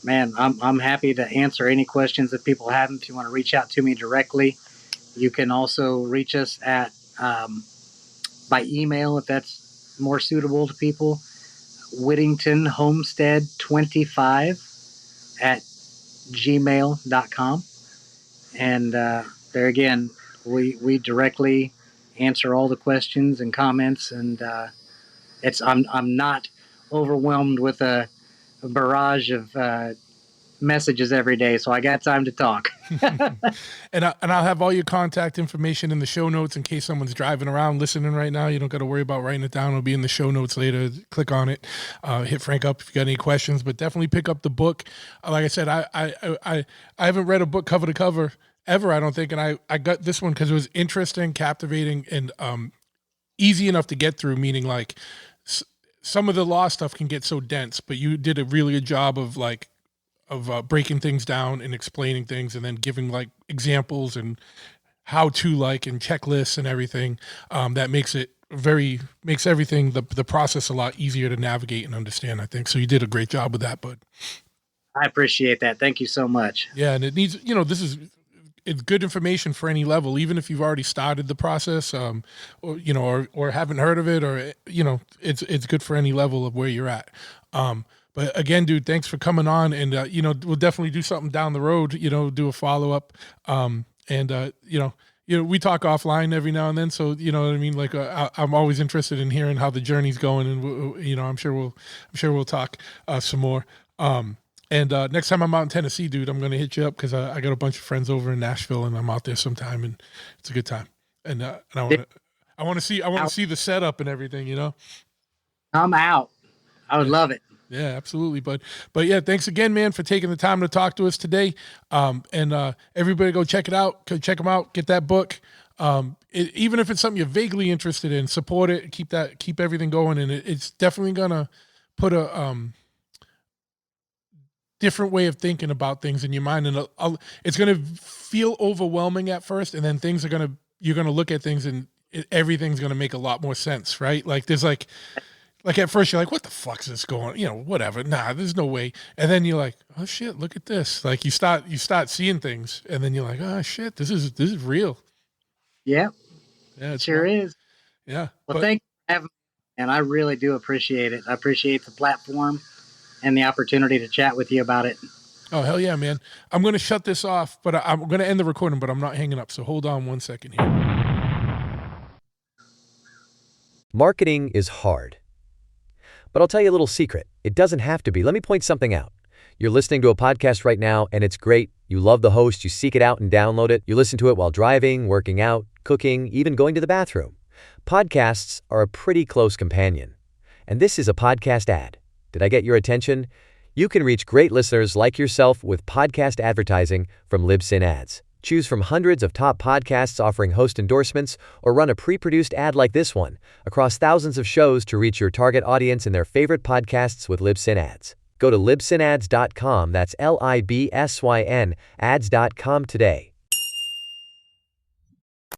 Speaker 2: man, I'm happy to answer any questions that people have. If you want to reach out to me directly, you can also reach us at by email if that's more suitable to people. Whittington Homestead 25 at gmail.com. And there again, we directly answer all the questions and comments, and I'm not overwhelmed with a barrage of messages every day, so I got time to talk.
Speaker 1: And I'll have all your contact information in the show notes in case someone's driving around listening right now. You don't got to worry about writing it down. It'll be in the show notes later. Click on it. Hit Frank up if you got any questions, but definitely pick up the book. Like I said, I haven't read a book cover to cover ever, I don't think, and I got this one because it was interesting, captivating, and easy enough to get through. Meaning, like some of the law stuff can get so dense, but you did a really good job of breaking things down and explaining things, and then giving like examples and how to and checklists and everything. That makes everything the process a lot easier to navigate and understand, I think. So you did a great job with that, bud.
Speaker 2: I appreciate that. Thank you so much.
Speaker 1: Yeah, and it needs, it's good information for any level, even if you've already started the process, or haven't heard of it, or it's good for any level of where you're at. But again, dude, thanks for coming on, and we'll definitely do something down the road. Do a follow up, and we talk offline every now and then. So you know what I mean. Like I'm always interested in hearing how the journey's going, and I'm sure we'll talk some more. And next time I'm out in Tennessee, dude, I'm gonna hit you up because I got a bunch of friends over in Nashville, and I'm out there sometime, and it's a good time. And I want to see the setup and everything.
Speaker 2: I'm out. I would love it.
Speaker 1: Yeah, absolutely, bud. But yeah, thanks again, man, for taking the time to talk to us today. And everybody go check it out. Go check them out. Get that book. Even if it's something you're vaguely interested in, support it. Keep everything going. And it's definitely gonna put a different way of thinking about things in your mind. And it's gonna feel overwhelming at first, and then you're gonna look at things and everything's gonna make a lot more sense, right? Like there's Like at first you're like, what the fuck's this going? Whatever. Nah, there's no way. And then you're like, oh shit, look at this. Like you start seeing things, and then you're like, oh shit, this is real.
Speaker 2: Yeah,
Speaker 1: Yeah,
Speaker 2: it sure is.
Speaker 1: Yeah.
Speaker 2: Well, thank you for having me, and I really do appreciate it. I appreciate the platform and the opportunity to chat with you about it.
Speaker 1: Oh, hell yeah, man. I'm going to shut this off, but I'm going to end the recording, but I'm not hanging up. So hold on 1 second here.
Speaker 3: Marketing is hard. But I'll tell you a little secret. It doesn't have to be. Let me point something out. You're listening to a podcast right now, and it's great. You love the host. You seek it out and download it. You listen to it while driving, working out, cooking, even going to the bathroom. Podcasts are a pretty close companion. And this is a podcast ad. Did I get your attention? You can reach great listeners like yourself with podcast advertising from Libsyn Ads. Choose from hundreds of top podcasts offering host endorsements, or run a pre-produced ad like this one across thousands of shows to reach your target audience in their favorite podcasts with Libsyn Ads. Go to libsynads.com, that's LIBSYN, ads.com today.